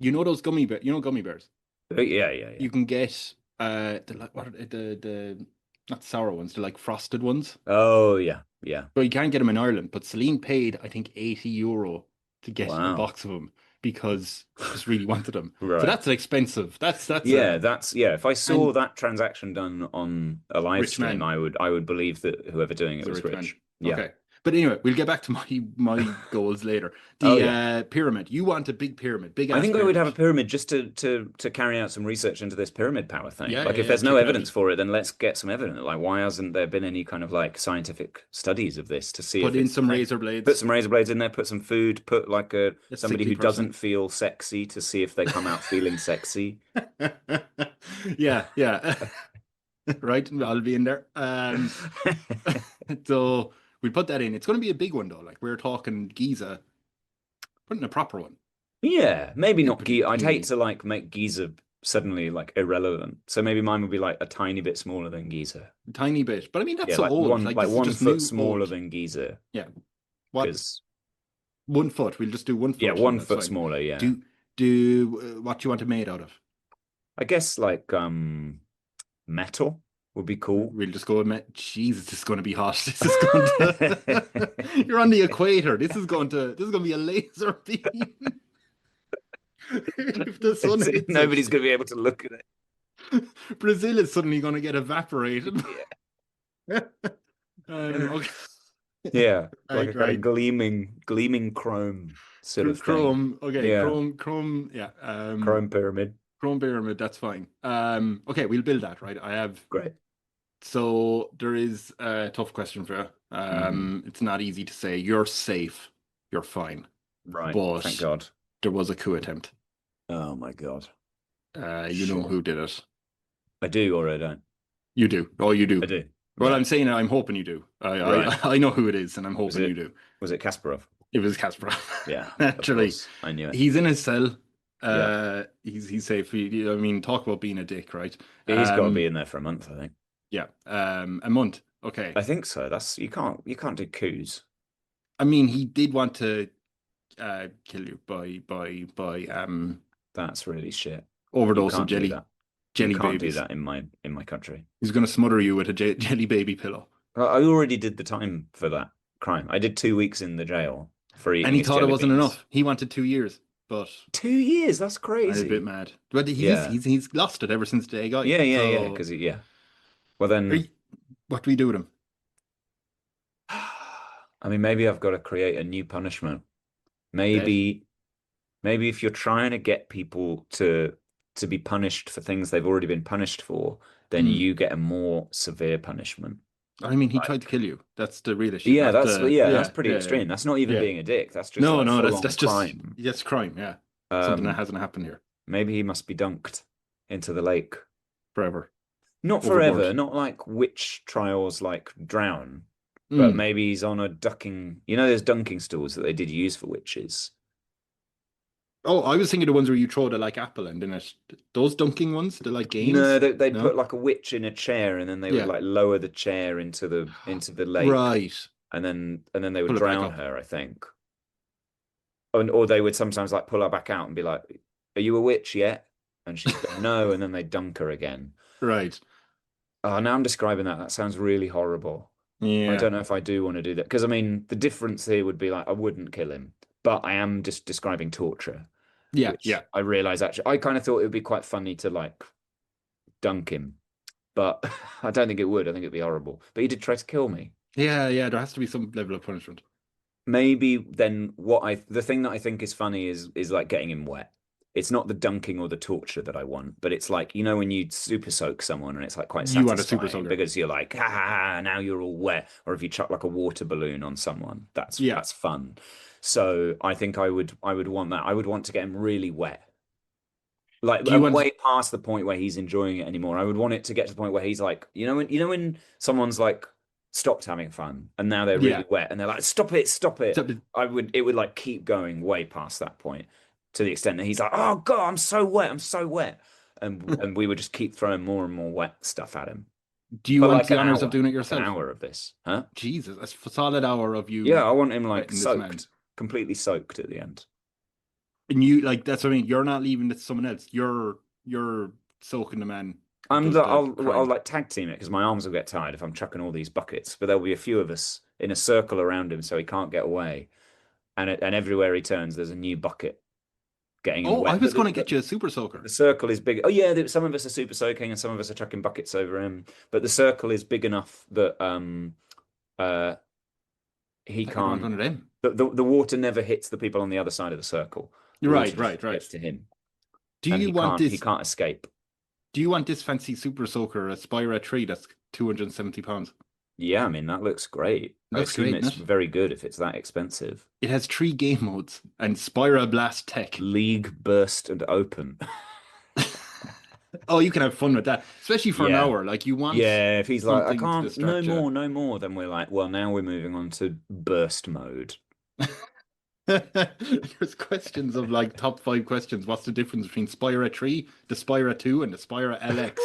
you know those gummy bears, gummy bears. Yeah, yeah, yeah. You can get the like what are the not sour ones, the like frosted ones. Oh, yeah, yeah. But you can't get them in Ireland. But Celine paid, I think, €80 to get a Wow. box of them because she just really wanted them. So Right. that's expensive. That's Yeah, a that's yeah. If I saw and that transaction done on a live rich stream, man. I would believe that whoever doing it He's a was rich man. rich. Yeah. Okay. But anyway, we'll get back to my goals later. Oh The yeah. pyramid. You want a big pyramid, big I ass think I would have pyramid. a pyramid just to carry out some research into this pyramid power thing. Yeah, Like yeah, if yeah. there's no Check it out. evidence for it, then let's get some evidence. Like why hasn't there been any kind of like scientific studies of this to see Put if in it's a some thing? razor Put blades. some razor blades in there, put some food, put like a A somebody sickly who person. doesn't feel sexy to see if they come out feeling sexy. Yeah, yeah. Right. I'll be in there. So we put that in. It's going to be a big one though. Like we're talking Giza, putting a proper one. Yeah, maybe Yeah, not pretty Giza. I'd hate clean. to like make Giza suddenly like irrelevant. So maybe mine would be like a tiny bit smaller than Giza. Tiny bit. But I mean, that's Yeah, so like old. one Like like this is one just foot new smaller old. than Giza. Yeah. What? Because 1 foot. We'll just do one yeah, foot and one that's foot fine. smaller, yeah. Do what you want it made out of. I guess like metal would be cool. We'll just go and Jesus, this is going to be hot. This is going to You're on the equator. This is going to be a laser beam. If the sun hits it, Nobody's gonna be able to look at Brazil is suddenly going to get evaporated. it. Okay. Yeah, like Right, a kind of right. gleaming chrome sort of thing. Chrome. Okay, Yeah, Chrome. Yeah. chrome pyramid. Chrome pyramid. That's fine. Okay, we'll build that. Right. I have. Great. So there is a tough question for you. Hmm. It's not easy to say you're safe, you're fine, Right. Thank but God. there was a coup attempt. Oh my God. You know Shit. who did it. I do or I don't. You do. Oh, you I do. do. Well, Right. I'm saying I'm hoping you do. I Right. I, I know who it is, and I'm Was hoping you it do. was it Kasparov? It was Kasparov. Yeah, of Actually, course. I knew it. he's in his cell. Yeah. He's safe. I mean, talk about being a dick, right? He's got to be in there for a month, I think. Yeah. A month. Okay. I think so. That's you can't do coups. I mean, he did want to kill you by That's really shit. You overdose of can't do that. You jelly can't do babies. that in my country. He's going to smother you with a jelly baby pillow. Well, I already did the time for that crime. I did 2 weeks in the jail for And eating he his thought it jelly wasn't beans. enough. He wanted 2 years, but 2 years? That's I'm a bit crazy. mad. But Yeah. he's lost it ever since the day guy. Yeah, yeah, yeah. So Because yeah. Well are then, you- what do we do with him? I mean, maybe I've got to create a new punishment. Dead? Maybe, maybe if you're trying to get people to be punished for things they've already been punished for, then Hmm. you get a more severe punishment. I mean, he tried to Like, kill you. That's the real issue. yeah, Not that's the yeah, that's yeah, pretty yeah, yeah, extreme. That's not even yeah. being a dick. That's just No, like no, full that's on just crime. that's crime. Yeah, something that Um, hasn't happened here maybe he must be dunked into the lake. forever. Not Overboard. forever, not like witch trials like drown, but Hmm. maybe he's on a ducking. You know, there's dunking stools that they did use for witches. Oh, I was thinking the ones where you throw the like apple and in it. Those dunking ones, the like No, games. they'd put No. like a witch in a chair, and then they would Yeah. like lower the chair into the lake, Right. and then they would Pull it back drown up. her, I think. or they would sometimes like pull her back out and be like, "Are you a witch yet?" And she'd go, "No," and then they dunk her again. Right. Oh, now I'm describing that. That sounds really horrible. I Yeah. don't know if I do want to do that because I mean the difference here would be like I wouldn't kill him, but I am just describing torture, Yeah. which Yeah. I realize actually I kind of thought it would be quite funny to like dunk him, but I don't think it would. I think it'd be horrible. But he did try to kill me. Yeah. Yeah. There has to be some level of punishment. Maybe then the thing that I think is funny is like getting him wet. It's not the dunking or the torture that I want, but it's like, you know, when you super soak someone and it's like quite You want a super satisfying soaker. because you're like, ah, now you're all wet. Or if you chuck like a water balloon on someone, Yeah. that's fun. So I think I would want that. I would want to get him really wet. Like Do you want? way past the point where he's enjoying it anymore. I would want it to get to the point where he's like, when someone's like stopped having fun and now they're Yeah. really wet and they're like, stop it, stop it. So- It would like keep going way past that point to the extent that he's like, oh God, I'm so wet, I'm so wet. And we would just keep throwing more and more wet stuff at him. Do you For want like the an honors of hour, doing it like an yourself? hour of this, huh? Jesus, a solid hour of Yeah, you I want him like wetting this man. soaked, completely soaked at the end. And you like that's what I mean. You're not leaving it to someone else. You're soaking the man who does the I'll crime. like tag team it because my arms will get tired if I'm chucking all these buckets. But there'll be a few of us in a circle around him, so he can't get away. And everywhere he turns, there's a new bucket getting him Oh, I wet. was But going to get you a super soaker. the circle is big. Oh yeah, some of us are super soaking and some of us are chucking buckets over him. But the circle is big enough that uh he I could want can't. one of them. The water never hits the people on the other side of the circle. The water Right, just right, right. gets to him, Do and you want he this? can't escape. Do you want this fancy super soaker, a Spira 3 that's 270 pounds? Yeah, I mean that looks great. I Looks assume great, it's doesn't it? very good if it's that expensive. It has 3 game modes and Spira Blast Tech. League, burst, and open. Oh, you can have fun with that, especially for an Yeah. hour. Like you want Yeah, if he's like, I something to can't, distract you. no more, then we're like, well, now we're moving on to burst mode. There's questions of like top 5 questions. What's the difference between Spira 3, the Spira 2, and the Spira LX?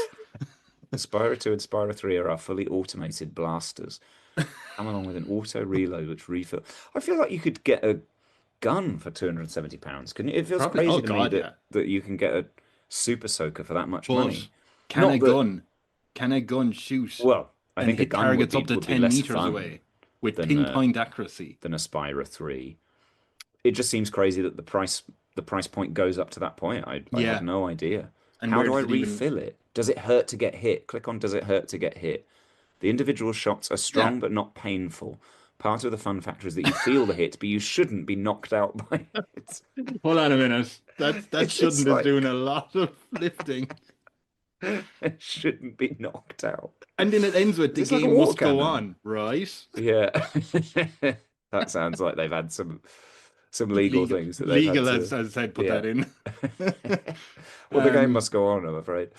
The Spyro 2 and Spyro 3 are our fully automated blasters. Come along with an auto reload which refill. I feel like you could get a gun for £270, couldn't you? It feels Probably. crazy Oh to me God, that yeah. that you can get a super soaker for that much But money. can Not a that, gun, can a gun shoot well, I and think a hit gun targets up to would be 10 less meters fun away with than pinpoint accuracy? a Spyro 3. It just seems crazy that the price point goes up to that point. I Yeah. have no idea. And How where do I does it even? refill it? Does it hurt to get hit? Click on does it hurt to get hit? The individual shots are strong Yeah. but not painful. Part of the fun factor is that you feel the hit, but you shouldn't be knocked out by it. Hold on a minute. That It's shouldn't just is like doing a lot of lifting. it shouldn't be knocked out. And then it ends with the It's like a game water must go cannon. on, right? Yeah. That sounds like they've had some legal things that they've Legal had has, to. has said put Yeah. that in. Well, the game Um, must go on, I'm afraid.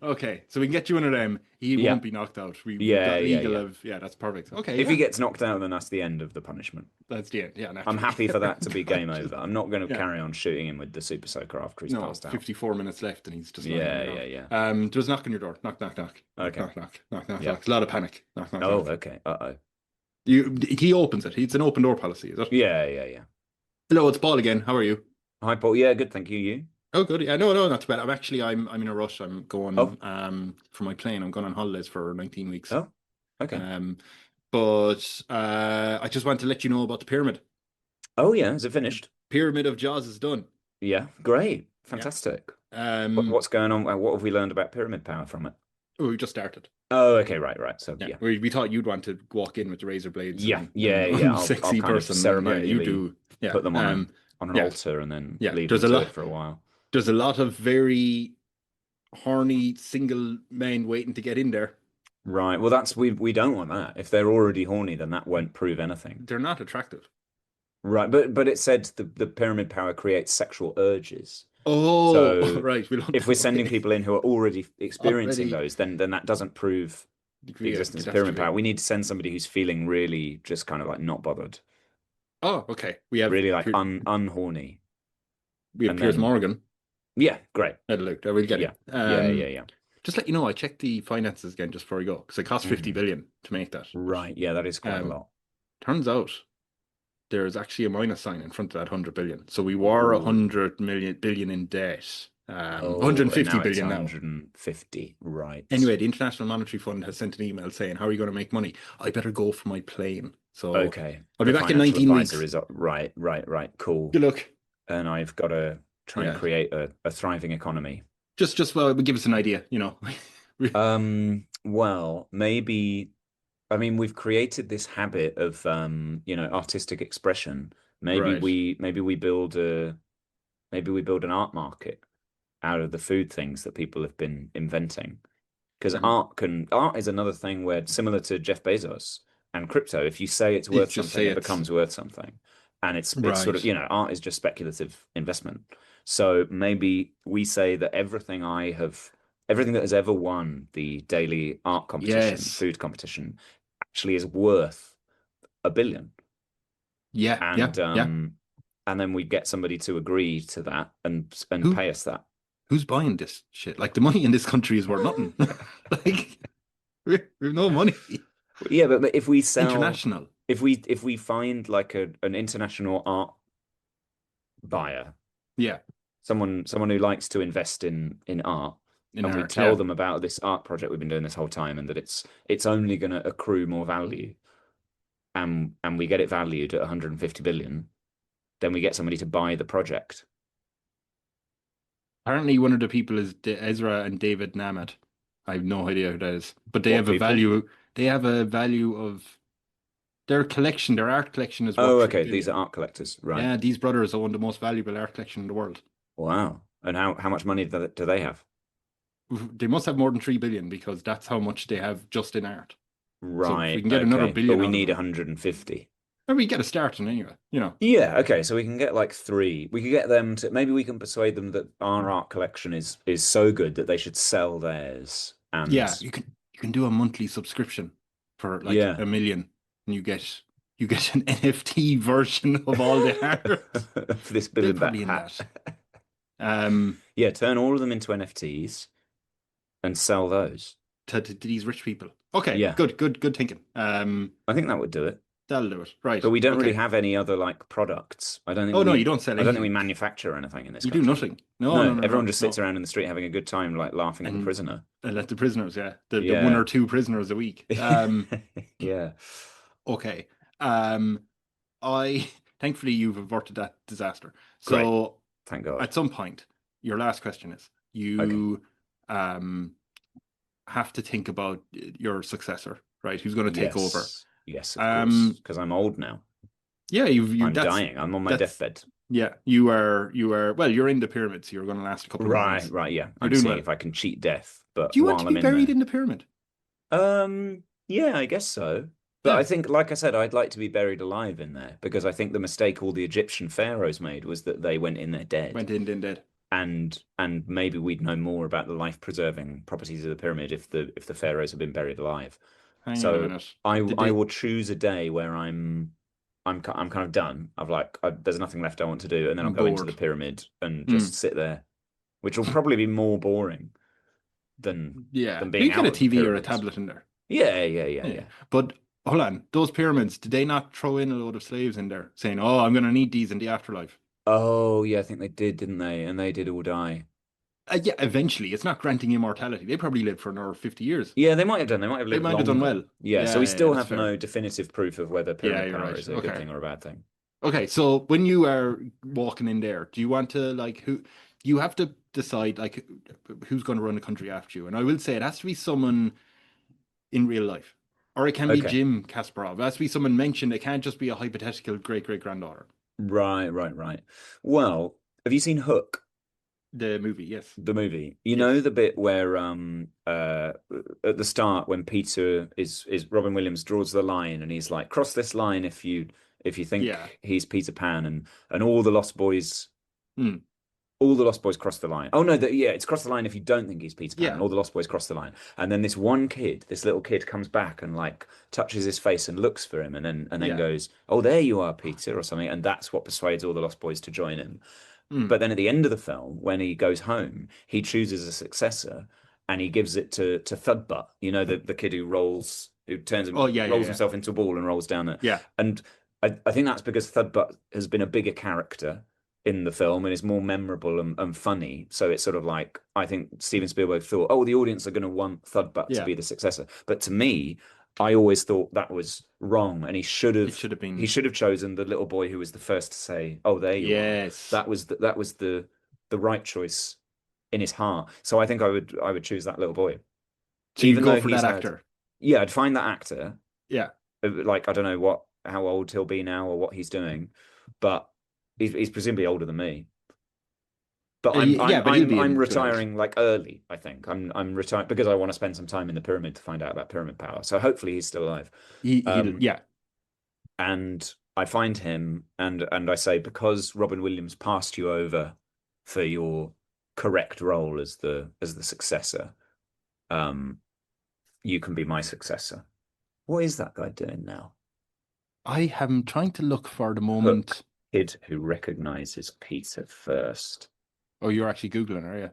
Okay, so we can get you one of them. He Yeah. won't be knocked out. We've Yeah, got yeah, legal yeah. of that's perfect. Okay, If yeah, he gets knocked out, then that's the end of the punishment. that's the end. Yeah, I'm naturally. happy for that to be game over. I'm not going to Yeah. carry on shooting him with the super soaker after he's No, passed out. 54 minutes left, and he's just lying on Yeah, the yeah, ground. yeah. There's a knock on your door. Knock, knock, knock. Okay. Knock, knock, knock, knock, Yeah. knock. A lot of panic. Knock, knock, Oh, knock. okay. Uh-oh. He opens it. It's an open door policy, is it? Yeah, yeah, yeah. Hello, it's Paul again. How are you? Hi, Paul. Yeah, good. Thank you. You? Oh, good. Yeah, no, not too bad. I'm in a rush. I'm going Oh. for my plane. I'm going on holidays for 19 weeks. Oh, okay. But I just want to let you know about the pyramid. Oh, yeah. Is it finished? Pyramid of Joz is done. Yeah. Great. Fantastic. What's going on? What have we learned about pyramid power from it? Oh, we just started. Oh, okay. Right. So, yeah. We thought you'd want to walk in with the razor blades. Yeah, and yeah. I'll sexy kind of person. ceremonially you do. Yeah. put them on an yeah. altar and then Yeah, leave there's them a to lot- it for a while. There's a lot of very horny single men waiting to get in there. Right. Well, we don't want that. If they're already horny, then that won't prove anything. They're not attractive. Right. But it said the pyramid power creates sexual urges. Oh, So, right. If we're sending people in who are already experiencing Already- those, then that doesn't prove the existence of pyramid power. We need to send somebody who's feeling really just kind of like not bothered, Oh, okay. We have really like unhorny. we have and Piers then- Morgan. Yeah, great. Had a look. We'll get Yeah. it. Yeah. Just let you know, I checked the finances again just before we go because it cost 50 billion to make that. Right. Yeah, that is quite a Um, lot. Turns out there's actually a minus sign in front of that 100 billion. So we were Ooh. 100 billion in debt. Oh, and 150 now it's billion now. 150. Right. Anyway, the International Monetary Fund has sent an email saying, "How are you going to make money?" I better go for my plane. So Okay. I'll be The back in financial 19 advisor weeks. is up. Right, right, right. Cool. Good luck. And I've got to try and Yeah. create a thriving economy. Just well, give us an idea, Well, maybe, I mean, we've created this habit of artistic expression. Right. Maybe we build an art market out of the food things that people have been inventing. Because And art is another thing where, similar to Jeff Bezos and crypto, if you say it's you worth just something, say it it's becomes worth something. And it's sort of, right. art is just speculative investment. So maybe we say that everything that has ever won the daily art competition, Yes. food competition, actually is worth 1 billion. Yeah. Yeah. And Yeah. and then we get somebody to agree to that and Who pay us that. who's buying this shit? Like the money in this country is worth nothing. Like we have no money. Yeah, but if we sell, International. if we find like an international art buyer, Yeah. someone who likes to invest in art, In and we art. tell Yeah. them about this art project we've been doing this whole time, and that it's only going to accrue more value, and we get it valued at 150 billion, then we get somebody to buy the project. Apparently, one of the people is Ezra and David Namad. I have no idea who that is, but they What have a people? value. They have a value of their collection. Their art collection is worth Oh, three okay. These are billion. art collectors, right? Yeah, these brothers own the most valuable art collection in the world. Wow. And how much money do they have? They must have more than 3 billion because that's how much they have just in art. So if we Right. can get another Okay. But billion we out of need them, 150. maybe we get a start on anyway. Yeah, okay, so we can get like three. We could get them to, maybe we can persuade them that our art collection is so good that they should sell theirs. Yeah, And you can do a monthly subscription for like yeah. 1 million, and you get an NFT version of all the art. For this They're billion probably baht in hat. that. Um, Yeah, turn all of them into NFTs and sell those. to these rich people. Okay, Yeah, good thinking. I think that would do it. That'll do it. Right. But we don't really Okay. have any other like products. Oh no, you don't sell I don't think we anything. manufacture anything in this You do country. nothing. No, no, No, no, everyone no, just sits no. around in the street having a good time, like laughing at the And prisoner. let the prisoners, yeah, the one Yeah. or two prisoners a week. Yeah. Okay. Um, I thankfully you've averted that disaster. Great. So Thank God. at some point, your last question is Okay. you um have to think about your successor, right? Who's going to take over? Yes. Yes, of course. Um, Because I'm old now. yeah, you I'm dying. I'm on my that's deathbed. yeah, you are well, you're in the pyramids. You're going to last a couple of more Right, months. right, yeah. You're I'm doing seeing well. if I can cheat death, but Do you want to while be I'm in buried there. in the pyramid? Yeah, I guess so. But I Yeah, think, like I said, I'd like to be buried alive in there because I think the mistake all the Egyptian pharaohs made was that they went in there dead. went in, then dead. And maybe we'd know more about the life-preserving properties of the pyramid if the pharaohs had been buried alive. Hang on a So minute. Did I they? will choose a day where I'm kind of done. There's nothing left I want to do, and then I'll I'm go into the bored. pyramid and Hmm. just sit there, which will probably be more boring Yeah, than you being can get out a of the TV or a pyramids. tablet in there. Yeah, yeah, yeah, Yeah, yeah. but hold on, those pyramids, did they not throw in a load of slaves in there saying, "Oh, I'm going to need these in the afterlife"? Oh, yeah, I think they did, didn't they? And they did all die. Yeah, eventually, it's not granting immortality. They probably lived for another 50 years. Yeah, they might have done. They might have They lived might have done longer. well. Yeah, so Yeah, we yeah, yeah, still that's have fair. no definitive proof of whether Yeah, pyramid you're power right. is a good Okay. thing or a bad thing. Okay, so when you are walking in there, do you want to like who you have to decide like who's going to run the country after you? And I will say it has to be someone in real life. Or it can be Okay. Jim Kasparov. It has to be someone mentioned. It can't just be a hypothetical great granddaughter. Right, right, right. Well, have you seen Hook, The movie, yes. the movie? You know Yes. the bit where at the start when Peter is Robin Williams draws the line and he's like, cross this line if you Yeah. think he's Peter Pan and all the Lost Boys Hmm. cross the line. Oh no, yeah, it's cross the line if you don't think he's Peter Pan, and Yeah. all the Lost Boys cross the line. And then this little kid comes back and like touches his face and looks for him, and then Yeah. goes, "Oh, there you are, Peter," or something, and that's what persuades all the Lost Boys to join him. Hmm. But then at the end of the film, when he goes home, he chooses a successor, and he gives it to Thudbutt, the kid who Oh, yeah, yeah, rolls yeah. himself into a ball and rolls down it. Yeah. And I think that's because Thudbutt has been a bigger character in the film and is more memorable and funny. So it's sort of like, I think Steven Spielberg thought, oh, the audience are going to want Thudbutt to Yeah, be the successor. But to me, I always thought that was wrong, and it should have he been. should have chosen the little boy who was the first to say, "Oh, there you are." Yes. That was the right choice in his heart. So I think I would choose that little boy, So you even go though for he's that had, actor. yeah, I'd find that actor. Yeah. Like I don't know how old he'll be now or what he's doing, but he's presumably older than me. But I'm Yeah, I'm but he'll I'm be I'm in good age. retiring like early, I think. I'm retiring because I want to spend some time in the pyramid to find out about pyramid power. So hopefully he's still alive. He'll Um, yeah. and I find him and I say, because Robin Williams passed you over for your correct role as the successor, um, you can be my successor. What is that guy doing now? I am trying to look for the Hook, moment. kid who recognizes Peter first. Oh, you're actually Googling, are you?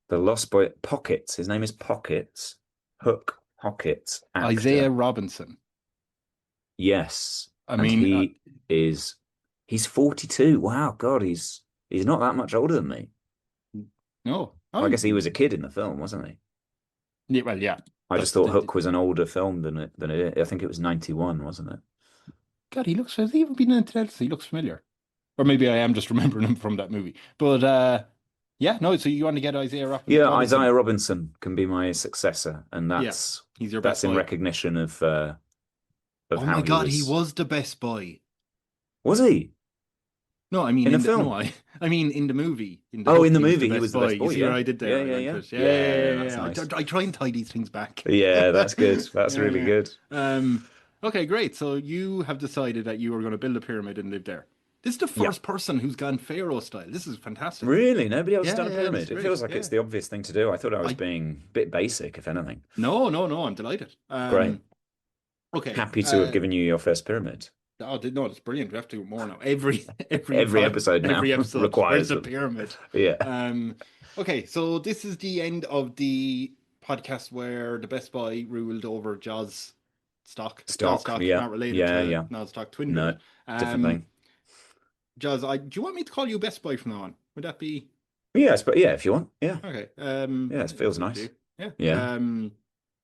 The Lost Boy, Pockets. His name is Pockets. Hook Pockets, Isaiah actor. Robinson. Yes, I and mean, he's 42. Wow, God, he's not that much older than me. no. Well, Oh, I guess he was a kid in the film, wasn't he? yeah, well, yeah. I just That's thought Hook was an older film than it. I think it was 91, wasn't it? God, he looks, has he even been in anything else? He looks familiar. Or maybe I am just remembering him from that movie. But yeah, no, so you want to get Isaiah Yeah, Robinson. Isaiah Robinson can be my successor, and Yeah, he's your best that's in boy. recognition of Oh my how he God, he was. was the best boy. Was he No, I mean in the in the no, film? I mean in the movie, in the Oh, in Hook, the he was the movie, he best was the boy. best You boy. see what Yeah, I did there? yeah, I yeah, went yeah, to it. Yeah, yeah, yeah. yeah, That's yeah. nice. I try and tie these things back. Yeah, that's good. That's Yeah, really yeah. good. Okay, great. So you have decided that you are going to build a pyramid and live there. This is the Yeah. first person who's gone Pharaoh style. This is fantastic. Really? Nobody else has Yeah, done a yeah, this is pyramid. It feels great. like it's Yeah. the obvious thing to do. I thought I was I being a bit basic, if anything. No, no, no, I'm delighted. Great. Okay. Happy to have given you your first pyramid. No, it's brilliant. We have to do more now. Every episode now every episode. Where's requires the them. pyramid? Yeah. Um, okay, so this is the end of the podcast where the Best Buy ruled over Joz stock. Joz Stock. stock, Yeah. not related Yeah. to Yeah. non-stock twin No, bed. different thing. Joz, do you want me to call you Best Buy from now on? Would that be Yes, but yeah, if you want. Yeah. okay? Yeah, it It's feels up to nice. you. Yeah.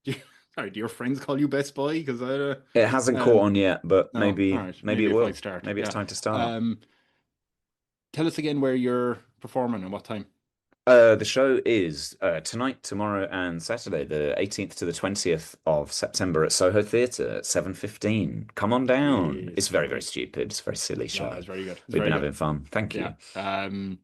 Yeah. Sorry, do your friends call you Best Buy? Because It hasn't caught um, on yet, but no. All maybe right, maybe maybe it if I will. start, Maybe it's yeah. time to start. Um, tell us again where you're performing and what time. The show is tonight, tomorrow, and Saturday, the 18th to the 20th of September at Soho Theatre at 7:15. Come on down. It's Yes, very, very stupid. It's a very silly no, show. it's very good. It's We've very been good. having fun. Thank Yeah. you.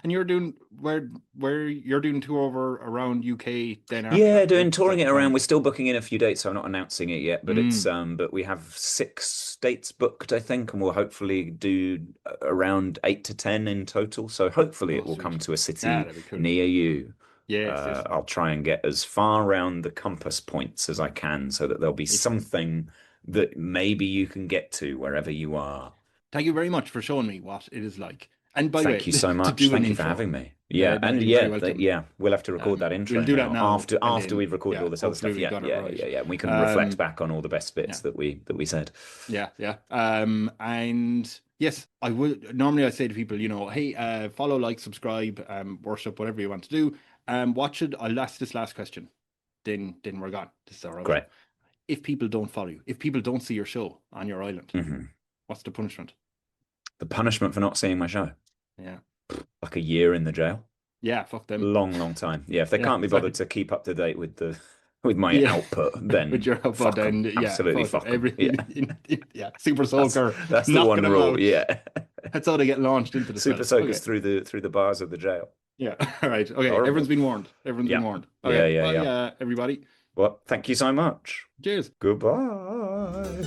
And you're doing where you're doing tour over around UK then after Yeah, that, is doing it? Is that touring the it around. plan? We're still booking in a few dates, so I'm not announcing it yet, but Mm. but we have 6 dates booked, I think, and we'll hopefully do around 8 to 10 in total. So hopefully Oh, it will sweet. come to a Yeah, city that'd be cool. near you. Yes, yes. I'll try and get as far around the compass points as I can so that there'll be If something that maybe you can get to wherever you are. Thank you very much for showing me what it is like. And by the way, Thank you so to much. do an Thank you for intro. having me. Yeah, No, and you're very yeah, welcome. yeah, we'll have to record that We'll intro do that now now, and after then we've recorded yeah, all this other hopefully stuff. we Yeah, got it yeah, yeah, right. yeah, yeah. We can reflect back on all the best Yeah, bits that we said. yeah, yeah. And yes, I would normally I say to people, hey, follow, like, subscribe, worship, whatever you want to do. Watch it. I'll ask this last question. Then we're gone. This is our outro. Great. If people don't follow you, if people don't see your show on your island, what's the punishment? The punishment for not seeing my show, Yeah. like a year in the jail. Yeah, fuck them. Long time. Yeah, if they Yeah, can't be sorry. bothered to keep up to date with my Yeah. output, then With your fuck output, 'em. then yeah, Absolutely fuck fuck 'em. everything. Yeah, Super Soaker, that's the knocking one them rule. out. Yeah, That's how they get launched into the Super cells. Soakers Okay. through the bars of the jail. Yeah. All right. Okay. Horrible. Everyone's been warned. Everyone's been Yeah, warned. yeah, Okay. yeah, Bye, yeah. everybody. Well, thank you so much. Cheers. Goodbye.